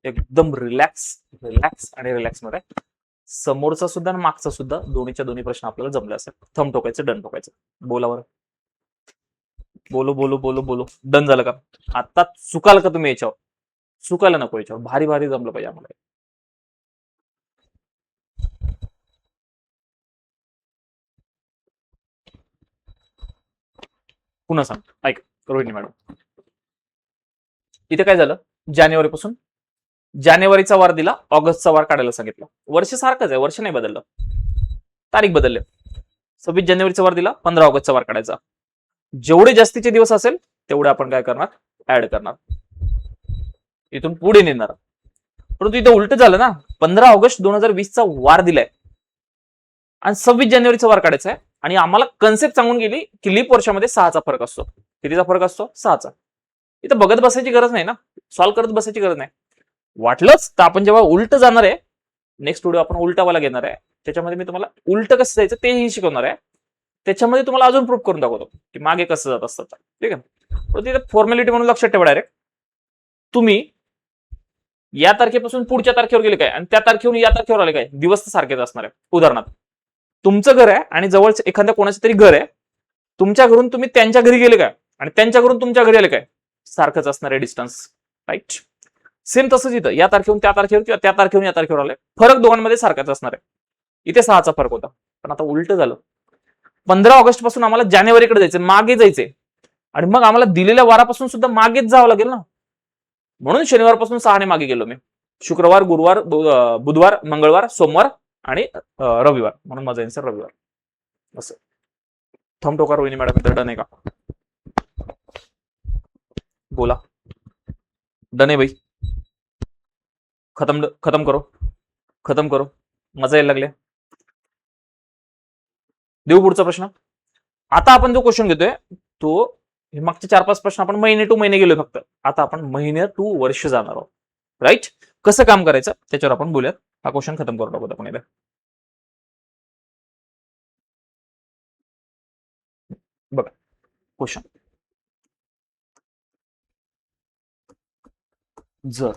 एकदम रिलॅक्स रिलॅक्स आणि रिलॅक्स मध्ये. समोरचा सुद्धा आणि मागचा सुद्धा, दोन्हीच्या दोन्ही प्रश्न आपल्याला जमले असेल. Thumb ठोकायचं, done ठोकायचं. बोलावर बोलो बोलो बोलो बोलो. डन झालं का? आता चुकाल का तुम्ही याच्यावर? चुकायला नको याच्यावर. भारी भारी जमलं पाहिजे आम्हाला. पुन्हा सांग, ऐक रोहिणी मॅडम. इथे काय झालं? जानेवारीपासून जानेवारीचा वार दिला, ऑगस्टचा वार काढायला सांगितलं. वर्ष सारखंच आहे, वर्ष नाही बदललं, तारीख बदलले. 26 जानेवारीचा वार दिला, 15 ऑगस्टचा वार काढायचा. जेवढे जास्तीचे दिवस असेल तेवढे आपण काय करणार? ऍड करणार. इथून पुढे नेणार. परंतु इथं उलट झालं ना. 15 ऑगस्ट 2020चा वार दिलाय आणि 26 जानेवारीचा वार काढायचा आहे. आणि आम्हाला कन्सेप्ट सांगून गेली की लीप वर्षामध्ये 6चा फरक असतो. कितीचा फरक असतो? 6चा. इथं बघत बसायची गरज नाही ना, सॉल्व्ह करत बसायची गरज नाही. वाटलंच तर आपण जेव्हा उलट जाणार आहे, नेक्स्ट व्हिडिओ आपण उलटावाला घेणार आहे, त्याच्यामध्ये मी तुम्हाला उलट कसं जायचं तेही शिकवणार आहे. त्याच्यामध्ये तुम्हाला अजून प्रूफ करून दाखवतो की मागे कसं जात असतं. ठीक आहे. पण तिथे फॉर्मॅलिटी म्हणून लक्षात ठेवा, डायरेक्ट तुम्ही या तारखेपासून पुढच्या तारखेवर गेले काय आणि त्या तारखेवरून या तारखेवर आले काय, दिवस तर सारखेच असणार आहे. उदाहरणार्थ तुमचं घर आहे आणि जवळ एखाद्या कोणाचं तरी घर आहे. तुमच्या घरून तुम्ही त्यांच्या घरी गेले काय आणि त्यांच्या घरून तुमच्या घरी आले काय, सारखंच असणार आहे डिस्टन्स. राईट. सेम तसंच इथं या तारखेहून त्या तारखेवर किंवा त्या तारखेहून या तारखेवर आले, फरक दोघांमध्ये सारखाच असणार आहे. इथे 6चा फरक होता, पण आता उलट झालं. 15 ऑगस्ट पासून आम्हाला जानेवारीकडे जायचं, मागे जायचंय. आणि मग आम्हाला दिलेल्या वारापासून सुद्धा मागेच जावं लागेल ना. म्हणून शनिवारपासून 6ने मागे गेलो मी. शुक्रवार, गुरुवार, बुधवार, मंगळवार, सोमवार आणि रविवार. म्हणून माझा आन्सर रविवार. असं. थंब टोका रोहिणी मॅडम, इथं डन आहे का? बोला. डन आहे भाई. खत्म खत्म करो, खत्म करो. मजा यायला लागले. देऊ पुढचा प्रश्न. आता आपण जो क्वेश्चन घेतोय तो, मागचे 4-5 प्रश्न आपण महिने टू महिने गेलोय फक्त. आता आपण महिने टू वर्ष जाणार आहोत. राईट. कसं काम करायचं त्याच्यावर आपण बोलूयात. हा क्वेश्चन खतम करू टाकू आपण. बघा क्वेश्चन. जर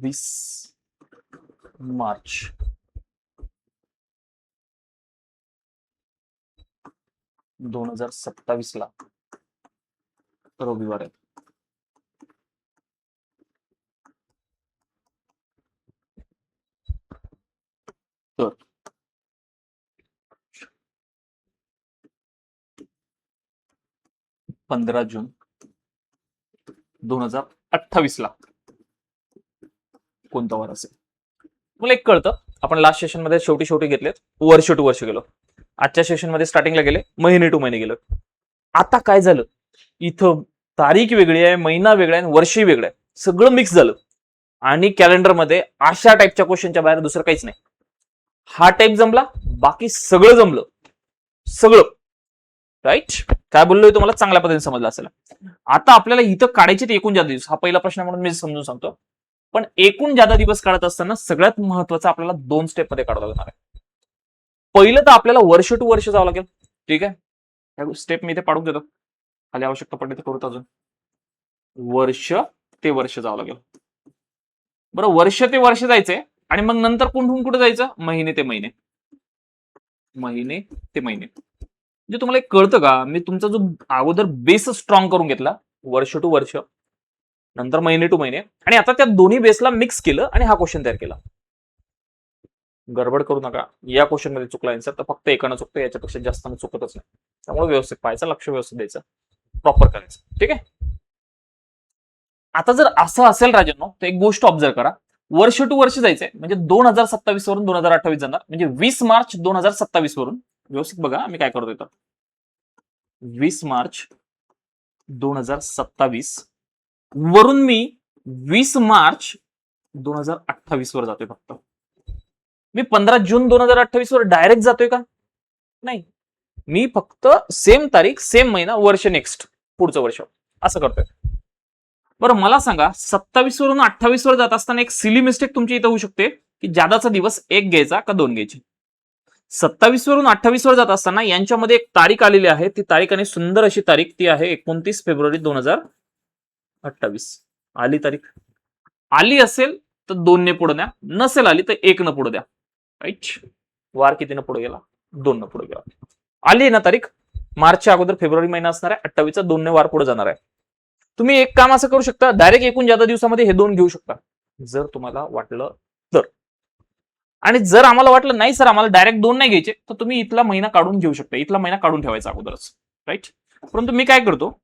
वीस मार्च 2027 ला रविवार आहे, तर 15 जून 2028 ला कोणता वार असेल? मला एक कळतं, आपण लास्ट सेशन मध्ये शेवटी घेतलेत, वर्ष टू वर्ष गेलो. आजच्या सेशन मध्ये स्टार्टिंगला गेले, महिने टू महिने गेलो. आता काय झालं, इथं तारीख वेगळी आहे, महिना वेगळा आहे, वर्षही वेगळं आहे, सगळं मिक्स झालं. आणि कॅलेंडरमध्ये अशा टाईपच्या क्वेश्चनच्या बाहेर दुसरं काहीच नाही. हा टाईप जमला, बाकी सगळं जमलं, सगळं. राईट? काय बोललोय तुम्हाला चांगल्या पद्धतीने समजलं असेल. आता आपल्याला इथं काढायचे एकूण जादा दिवस, हा पहिला प्रश्न म्हणून मी समजून सांगतो. पण एकूण जादा दिवस काढत असताना सगळ्यात महत्वाचं आपल्याला 2 स्टेप मध्ये काढावं लागणार आहे. पहिलं तर आपल्याला वर्ष टू वर्ष जावं लागेल. ठीक आहे, स्टेप मी इथे पाडून देतो, खाली आवश्यकता पडली तर करूत. अजून वर्ष ते वर्ष जावं लागेल. बरं, वर्ष ते वर्ष जायचंय आणि मग नंतर कुठून कुठे जायचं, महिने ते महिने, महिने ते महिने. म्हणजे तुम्हाला एक कळतं का, मी तुमचा जो अगोदर बेस स्ट्रॉंग करून घेतला, वर्ष टू वर्ष, नंतर महिने टू महिने, आणि आता त्या दोन्ही बेसला मिक्स केलं आणि हा क्वेश्चन तयार केला. गडबड करू नका, या क्वेश्चन मध्ये चुकला आन्सर तर फक्त एकानं चुकतं, याच्यापेक्षा जास्त चुकतच नाही. त्यामुळे व्यवस्थित पाहायचं, लक्ष व्यवस्थित द्यायचं, प्रॉपर करायचं. ठीक आहे. आता जर असं असेल राजांनो, तर एक गोष्ट ऑब्झर्व करा, वर्ष टू वर्ष जायचंय म्हणजे 2027 वरून 2028 जाणार, म्हणजे 20 मार्च 2027 वरून. व्यवस्थित बघा मी काय करतोय, तर 20 मार्च 2027 वरून मी 20 मार्च 2028 वर जातोय. फक्त मी 15 जून 2028 वर डायरेक्ट जातोय का? नाही, मी फक्त सेम तारीख, सेम महिना, वर्ष नेक्स्ट, पुढचं वर्ष, असं करतोय. बरं, मला सांगा, 27 वरून 28 वर जात असताना एक सिली मिस्टेक तुमची इथं होऊ शकते की जादाचा दिवस एक घ्यायचा का दोन घ्यायचे. 27 वरून 28 वर जात असताना यांच्यामध्ये एक तारीख आलेली आहे, ती तारीख आणि सुंदर अशी तारीख, ती आहे 29 फेब्रुवारी 2028. आली तारीख, आली असेल तर 2 ने पुढे द्या, नसेल आली तर 1 न पुढे द्या. राईट? वार कितीनं पुढे गेला? 2 न पुढे गेला. आली ना तारीख, मार्चच्या अगोदर फेब्रुवारी महिना असणार आहे, 28चा 2 ने वार पुढे जाणार आहे. तुम्ही एक काम असं करू शकता, डायरेक्ट एकूण जादा दिवसामध्ये हे 2 घेऊ शकता, जर तुम्हाला वाटलं तर. आणि जर आम्हाला वाटलं नाही सर आम्हाला डायरेक्ट 2 नाही घ्यायचे, तर तुम्ही इथला महिना काढून घेऊ शकता, इथला महिना काढून ठेवायचा अगोदरच. राईट? परंतु मी काय करतो,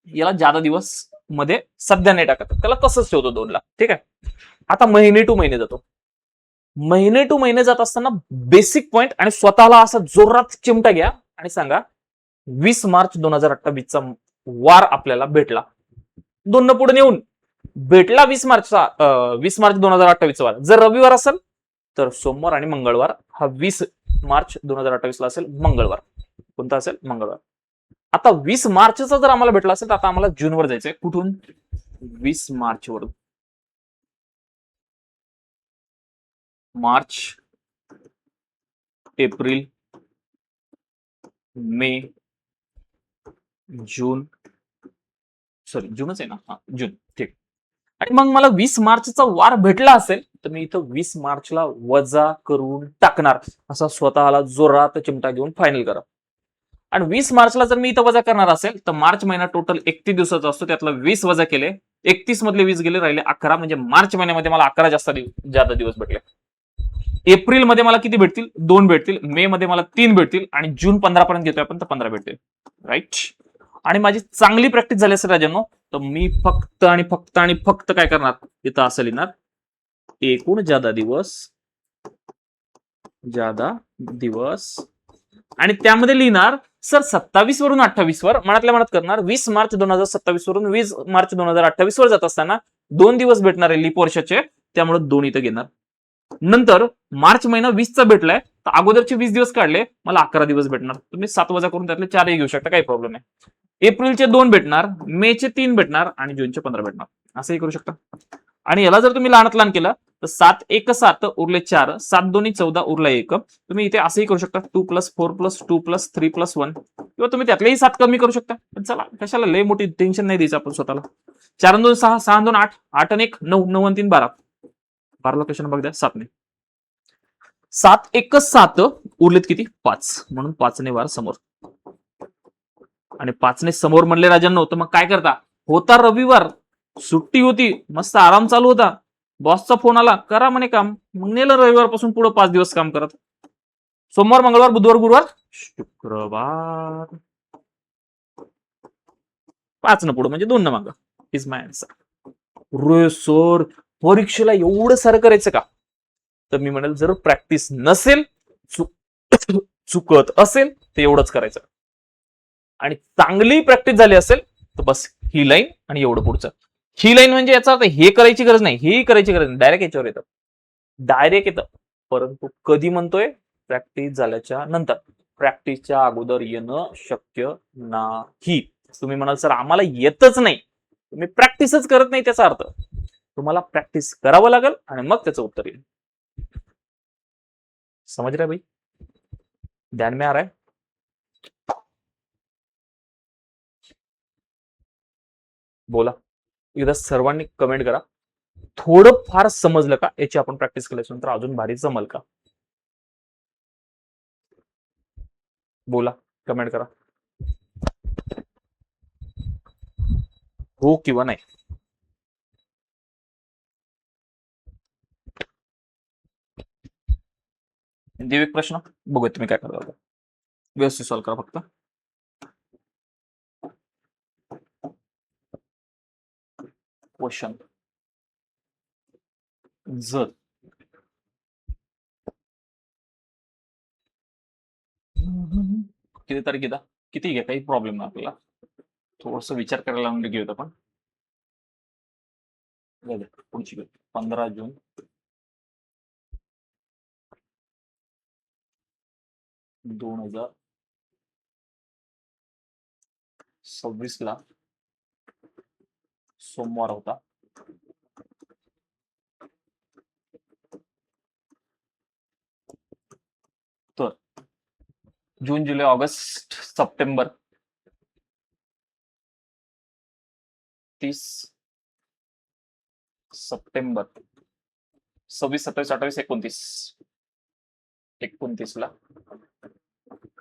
याला जादा दिवस मध्ये सध्या नाही टाकत, त्याला तसंच ठेवतो 2 ला. ठीक आहे. आता महिने टू महिने जातो. महिने टू महिने जात असताना बेसिक पॉइंट आणि स्वतःला असा जोरात चिमटा घ्या आणि सांगा 20 मार्च 2028 चा वार आपल्याला भेटला. 2 न पुढे नेऊन भेटला 20 मार्च 2028 चा वार. जर रविवार असेल तर सोमवार आणि मंगळवार, हा 20 मार्च 2028 ला असेल मंगळवार. कोणता असेल? मंगळवार. आता 20 मार्चचा जर आम्हाला भेटला असेल तर आता आम्हाला जून वर जायचंय. कुठून? 20 मार्च वरून. मार्च, एप्रिल, मे, जून, सॉरी जूनच आहे ना, हा जून. ठीक. आणि मग मला 20 मार्चचा वार भेटला असेल तर मी इथं 20 मार्चला वजा करून टाकणार, असा स्वतःला जोरात चिमटा घेऊन फायनल करा. आणि 20 मार्चला जर मी इथं वजा करणार असेल तर मार्च महिना टोटल 31 दिवसाचा असतो, त्यातला 20 वजा केले, 31 मधले 20 गेले, राहिले 11. म्हणजे मार्च महिन्यामध्ये मला 11 जादा दिवस भेटले. एप्रिल मध्ये मला किती भेटतील? 2 भेटतील. मे मध्ये मला 3 भेटतील आणि जून 15 पर्यंत घेतोय आपण तर 15 भेटतील. राईट? आणि माझी चांगली प्रॅक्टिस झाली असेल राजांनो, तर मी फक्त आणि फक्त आणि फक्त काय करणार, इथं असं लिहिणार एकूण जादा दिवस आणि त्यामध्ये लिहिणार सर 27 वरून 28 वर मनातल्या मनात करणार, 20 मार्च 2027 वरून 20 मार्च 2028 वर जात असताना 2 दिवस भेटणार आहे लीप वर्षाचे, त्यामुळे 2 इथं घेणार. नंतर मार्च महिना 20 चा भेटलाय तर अगोदरचे 20 दिवस काढले, मला 11 दिवस भेटणार. तुम्ही 7 वजा करून त्यातले 4 घेऊ शकता, काही प्रॉब्लेम नाही. एप्रिलचे 2 भेटणार, मे चे 3 भेटणार आणि जूनचे 15 भेटणार, असंही करू शकता. आणि याला जर तुम्ही लहानात लहान केलं तर 7 1 7 उरले 4, 7 2 14 उरला 1. तुम्ही इथे असंही करू शकता 2 + 4 + 2 + 3 + 1, किंवा तुम्ही त्यातलेही 7 कमी करू शकता. पण चला कशाला लय मोठी टेन्शन नाही द्यायचं आपण स्वतःला. 4 2 6, 6 2 8, 8 1 9, 9 3 12. 12 क्वेश्चन बघ द्या 7 ने. 7 1 7 उरलेत किती 5, म्हणून 5 ने वार समोर. आणि 5 ने समोर म्हणले राजांनो, तर मग काय करता? होता रविवार, सुट्टी होती, मस्त आराम चालू होता. बॉसचा फोन आला, करा म्हणे काम. मग नेलं रविवारपासून पुढे 5 दिवस काम करत. सोमवार मंगळवार बुधवार गुरुवार शुक्रवार. 5 न पुढे म्हणजे 2 न मागं. Is my answer. Ray sir, परीक्षेला एवढं सारं करायचं का? तर मी म्हणेल जर प्रॅक्टिस नसेल, चुकत असेल तर एवढंच करायचं. आणि चांगली प्रॅक्टिस झाली असेल तर बस ही लाईन आणि एवढं पुढचं. ही लाईन म्हणजे याचा अर्थ हे करायची गरज नाही, हे करायची गरज नाही, डायरेक्ट याच्यावर येतं. डायरेक्ट येतं. परंतु कधी म्हणतोय? प्रॅक्टिस झाल्याच्या नंतर. प्रॅक्टिसच्या अगोदर येणं शक्य नाही. तुम्ही म्हणाल सर आम्हाला येतच नाही, तुम्ही प्रॅक्टिसच करत नाही, त्याचा अर्थ तुम्हाला प्रॅक्टिस करावं लागेल आणि मग त्याचं उत्तर येईल. समझ रहे भाई? ध्यान में आ रहा है? बोला. एकदा सर्वांनी कमेंट करा, थोडं फार समजलं का? याची आपण प्रॅक्टिस केल्यानंतर अजून भारी जमल का? बोला, कमेंट करा, हो किंवा नाही. देऊ एक प्रश्न, बघूया तुम्ही काय करता. व्यवस्थित सॉल्व करा फक्त. क्वेश्चन, जर किती तारीख घेता? किती घ्या, काही प्रॉब्लेम नाही आपल्याला. थोडस विचार करायला लावून घेऊया आपण. पुढची 15 जून 2026 ला सोमवार होता. तर जून जुलै ऑगस्ट सप्टेंबर 30 सप्टेंबर 26 27 28 29 ला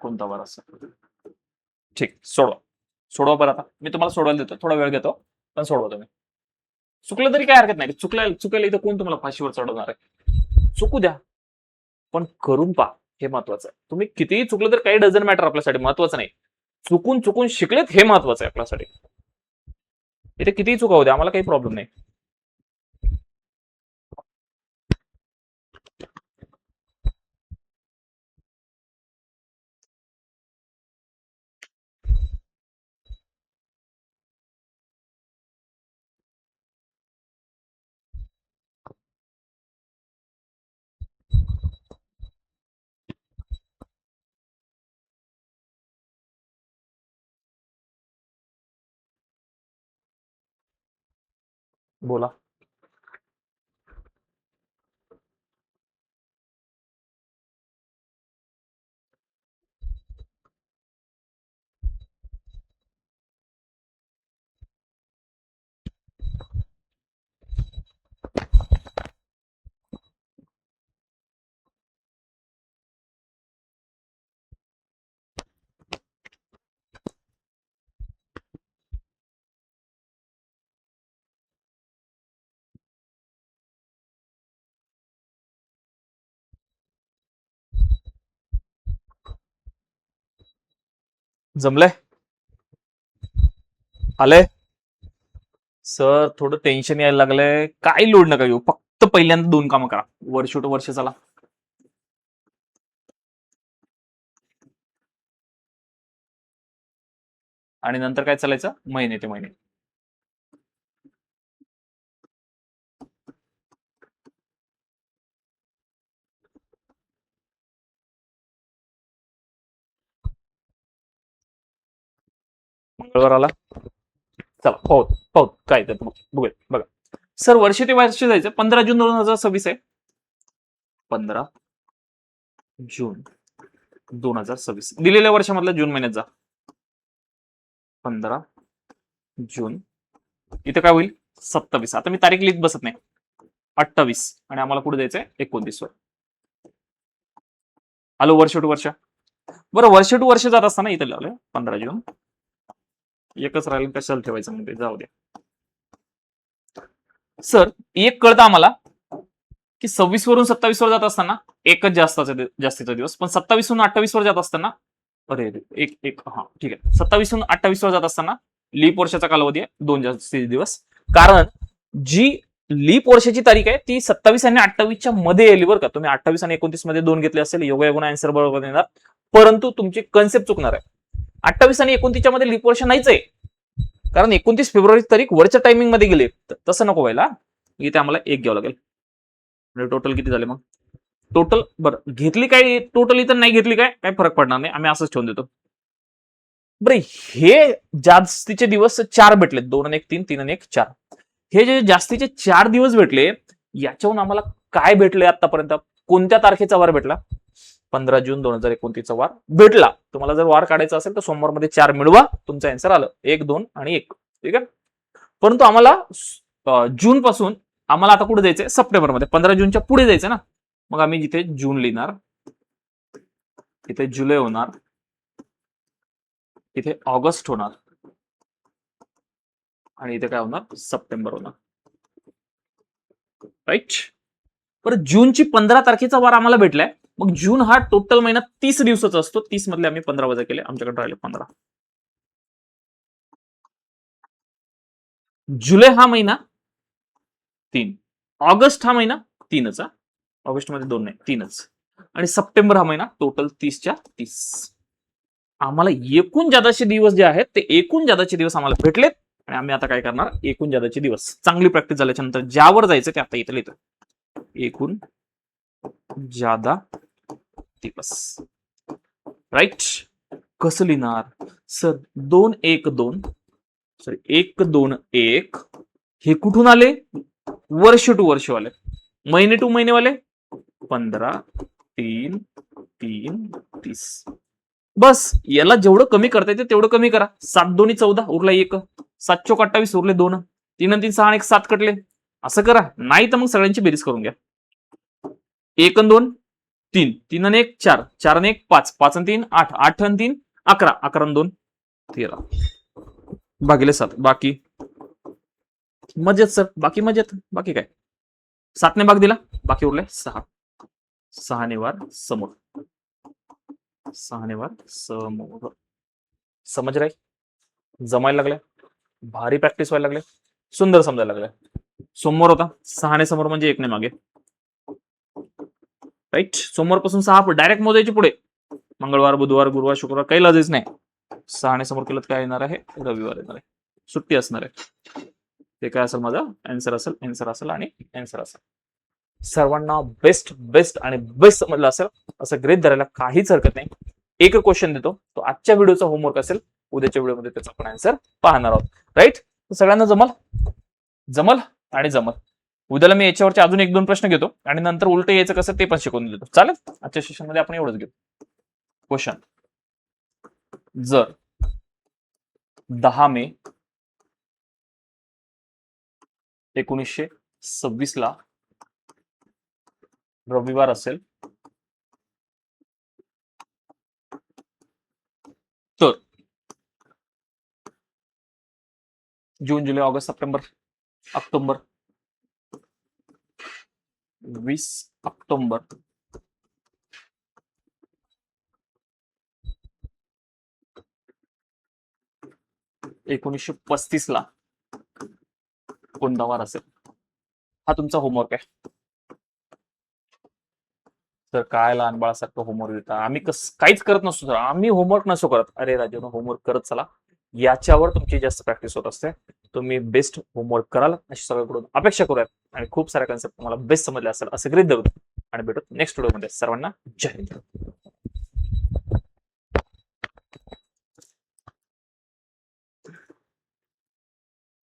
कोणता वार असेल? ठीक, सोडवा बरं. आता मी तुम्हाला सोडवायला देतो, थोडा वेळ घेतो, पण सोडवा तुम्ही. चुकलं तरी काय हरकत नाही, चुकायला इथं कोण तुम्हाला फाशीवर चढवणार आहे? चुकू द्या, पण करून पहा, हे महत्वाचं आहे. तुम्ही कितीही चुकलं तर काही डझन मॅटर आपल्यासाठी, महत्वाचं नाही. चुकून चुकून शिकलेत हे महत्वाचं आहे आपल्यासाठी. इथे कितीही चुका होऊ द्या, आम्हाला काही प्रॉब्लेम नाही. बोला. जमलंय? आलंय? सर थोडं टेन्शन यायला लागलंय. काही लोड नका घेऊ, फक्त पहिल्यांदा 2 कामं करा. वर्ष टू वर्ष चला. आणि नंतर काय चालायचं? महिने ते महिने. मंगळवार आला, चला पाहू काय बघूया. बघा, सर वर्ष ते वर्ष जायचं 15 जून 2026 आहे. 15 जून 2026 दिलेल्या वर्षामधल्या जून महिन्यात जा. 15 जून इथे काय होईल 27. आता मी तारीख लिहित बसत नाही. 28 आणि आम्हाला पुढे जायचंय 29 वर. आलो वर्ष टू वर्ष. बरं वर्ष टू वर्ष जात असताना इथे लावलं 15 जून. एकच राहील कशाला ठेवायचं म्हणजे जाऊ द्या. सर एक कळतं आम्हाला की 26 वरून 27 वर जात असताना एकच जास्तीचा दिवस, पण 27 वरून 28 वर जात असताना अरे एक एक हा ठीक आहे 27 वरून 28 वर जात असताना लीप वर्षाचा कालावधी आहे 2 जास्तीचे दिवस. कारण जी लीप वर्षाची तारीख आहे ती 27 आणि 28च्या मध्ये येईल बरं का. तुम्ही 28 आणि 29 मध्ये 2 घेतले असेल योगायोगाने आन्सर बरोबर येणार, परंतु तुमची कन्सेप्ट चुकणार आहे. 28 आणि 29च्या मध्ये लीप वर्ष नाहीच आहे, कारण 29 फेब्रुवारी तारीख वरच्या टायमिंग मध्ये गेली. तसं नको व्हायला. इथे आम्हाला एक घ्यावं लागेल. म्हणजे टोटल किती झाले मग टोटल. बरं घेतली काय टोटल इथं नाही घेतली काय काही फरक पडणार नाही, आम्ही असंच ठेवून देतो. बरं हे जास्तीचे दिवस 4 भेटले. 2 आणि 1 3, 3 आणि 1 4. हे जे जास्तीचे 4 दिवस भेटले याच्याहून आम्हाला काय भेटले आतापर्यंत. कोणत्या तारखेचा वार भेटला 15 जून 2029चा वार भेटला. तुम्हाला जर वार काढायचा असेल तर सोमवार मध्ये 4 मिळवा, तुमचं आन्सर आलं 1 2 आणि 1. ठीक आहे. परंतु आम्हाला जून पासून आम्हाला आता कुठे जायचंय सप्टेंबर मध्ये. 15 जूनच्या पुढे जायचं ना, मग आम्ही जिथे जून लिहिणार इथे जुलै होणार, इथे ऑगस्ट होणार आणि इथे काय होणार सप्टेंबर होणार. राईट. परत जूनची 15 तारखेचा वार आम्हाला भेटलाय. मग जून हा टोटल महिना 30 दिवसाचा असतो. 30 मधले आम्ही 15 वजा केले, आमच्याकडे राहिले 15. जुलै हा महिना 3, ऑगस्ट हा महिना 3च, ऑगस्ट मध्ये 2 नाही 3च, आणि सप्टेंबर हा महिना टोटल 30च्या 30. आम्हाला एकूण जादाचे दिवस जे आहेत ते एकूण जादाचे दिवस आम्हाला भेटलेत. आणि आम्ही आता काय करणार एकूण जादाचे दिवस. चांगली प्रॅक्टिस झाल्याच्या नंतर ज्यावर जायचं ते आता इथे लिहितो. एकूण जादा दिवस. राईट. कसं लिहिणार सर 2 1 2 सॉरी 1 2 1 हे कुठून आले वर्ष टू वर्ष वाले, महिने टू महिने वाले 15 3 3 30. बस याला जेवढं कमी करता येते तेवढं कमी करा. 7 2 14 उरला 1, 7 4 28 उरले 2, 3 आणि 3 6 आणि 1 7 कटले. असं करा, नाही तर मग सगळ्यांची बेरीज करून घ्या. 1 आणि 2 3, 3 आणि 1 4, 4 आणि 1 5, 5 आणि 3 8, 8 आणि 3 11, 11 आणि 2 13 भागिले 7. बाकी मजेत सर, बाकी मजेत. बाकी काय 7 ने भाग दिला, बाकी उरले 6. 6 ने वार समोर, 6 ने वार समोर. समज राही, जमायला लागले, भारी प्रॅक्टिस व्हायला लागले, सुंदर समजायला लागले. सोमवार होता 6 ने समोर म्हणजे 1 ने मागे. राईट. सोमवार पासून 6 डायरेक्ट मोजायचे पुढे. मंगळवार बुधवार गुरुवार शुक्रवार काही लाजायच नाही. 6 ने समोर केलं काय येणार आहे रविवार येणार आहे, सुट्टी असणार आहे. ते काय असेल माझा आन्सर असेल, आन्सर असेल आणि आन्सर असेल. सर्वांना बेस्ट बेस्ट आणि बेस्ट समजलं असेल असं ग्रेट धरायला काहीच हरकत नाही. एक क्वेश्चन देतो, तो आजच्या व्हिडिओचा होमवर्क असेल, उद्याच्या व्हिडिओमध्ये त्याचा आपण आन्सर पाहणार आहोत. राईट. सगळ्यांना जमल जमल आणि जमल. उद्याला मी याच्यावरचे अजून 1 2 प्रश्न घेतो आणि नंतर उलट यायचं कसं ते पण शिकवून देतो. चालेल. आजच्या सेशन मध्ये आपण एवढंच घेऊ. क्वेश्चन, जर 10 मे 1926 ला रविवार असेल तर जून जुलै ऑगस्ट सप्टेंबर ऑक्टोबर 20 ऑक्टोबर 1935 ला कोणता वार असेल. हा तुमचा होमवर्क आहे. तर काय लहान बाळासारखं होमवर्क देता. आम्ही काहीच करत नसतो सर, आम्ही होमवर्क नसतो करत. अरे राजानो होमवर्क करत चला, याच्यावर तुमची जास्त प्रॅक्टिस होत असते. तुम्ही बेस्ट होमवर्क कराल अशी सगळ्यांकडून अपेक्षा करूयात आणि खूप साऱ्या कन्सेप्ट तुम्हाला बेस्ट समजले असेल असं गृहीत धरू आणि भेटू नेक्स्ट व्हिडिओमध्ये. सर्वांना जय हिंद.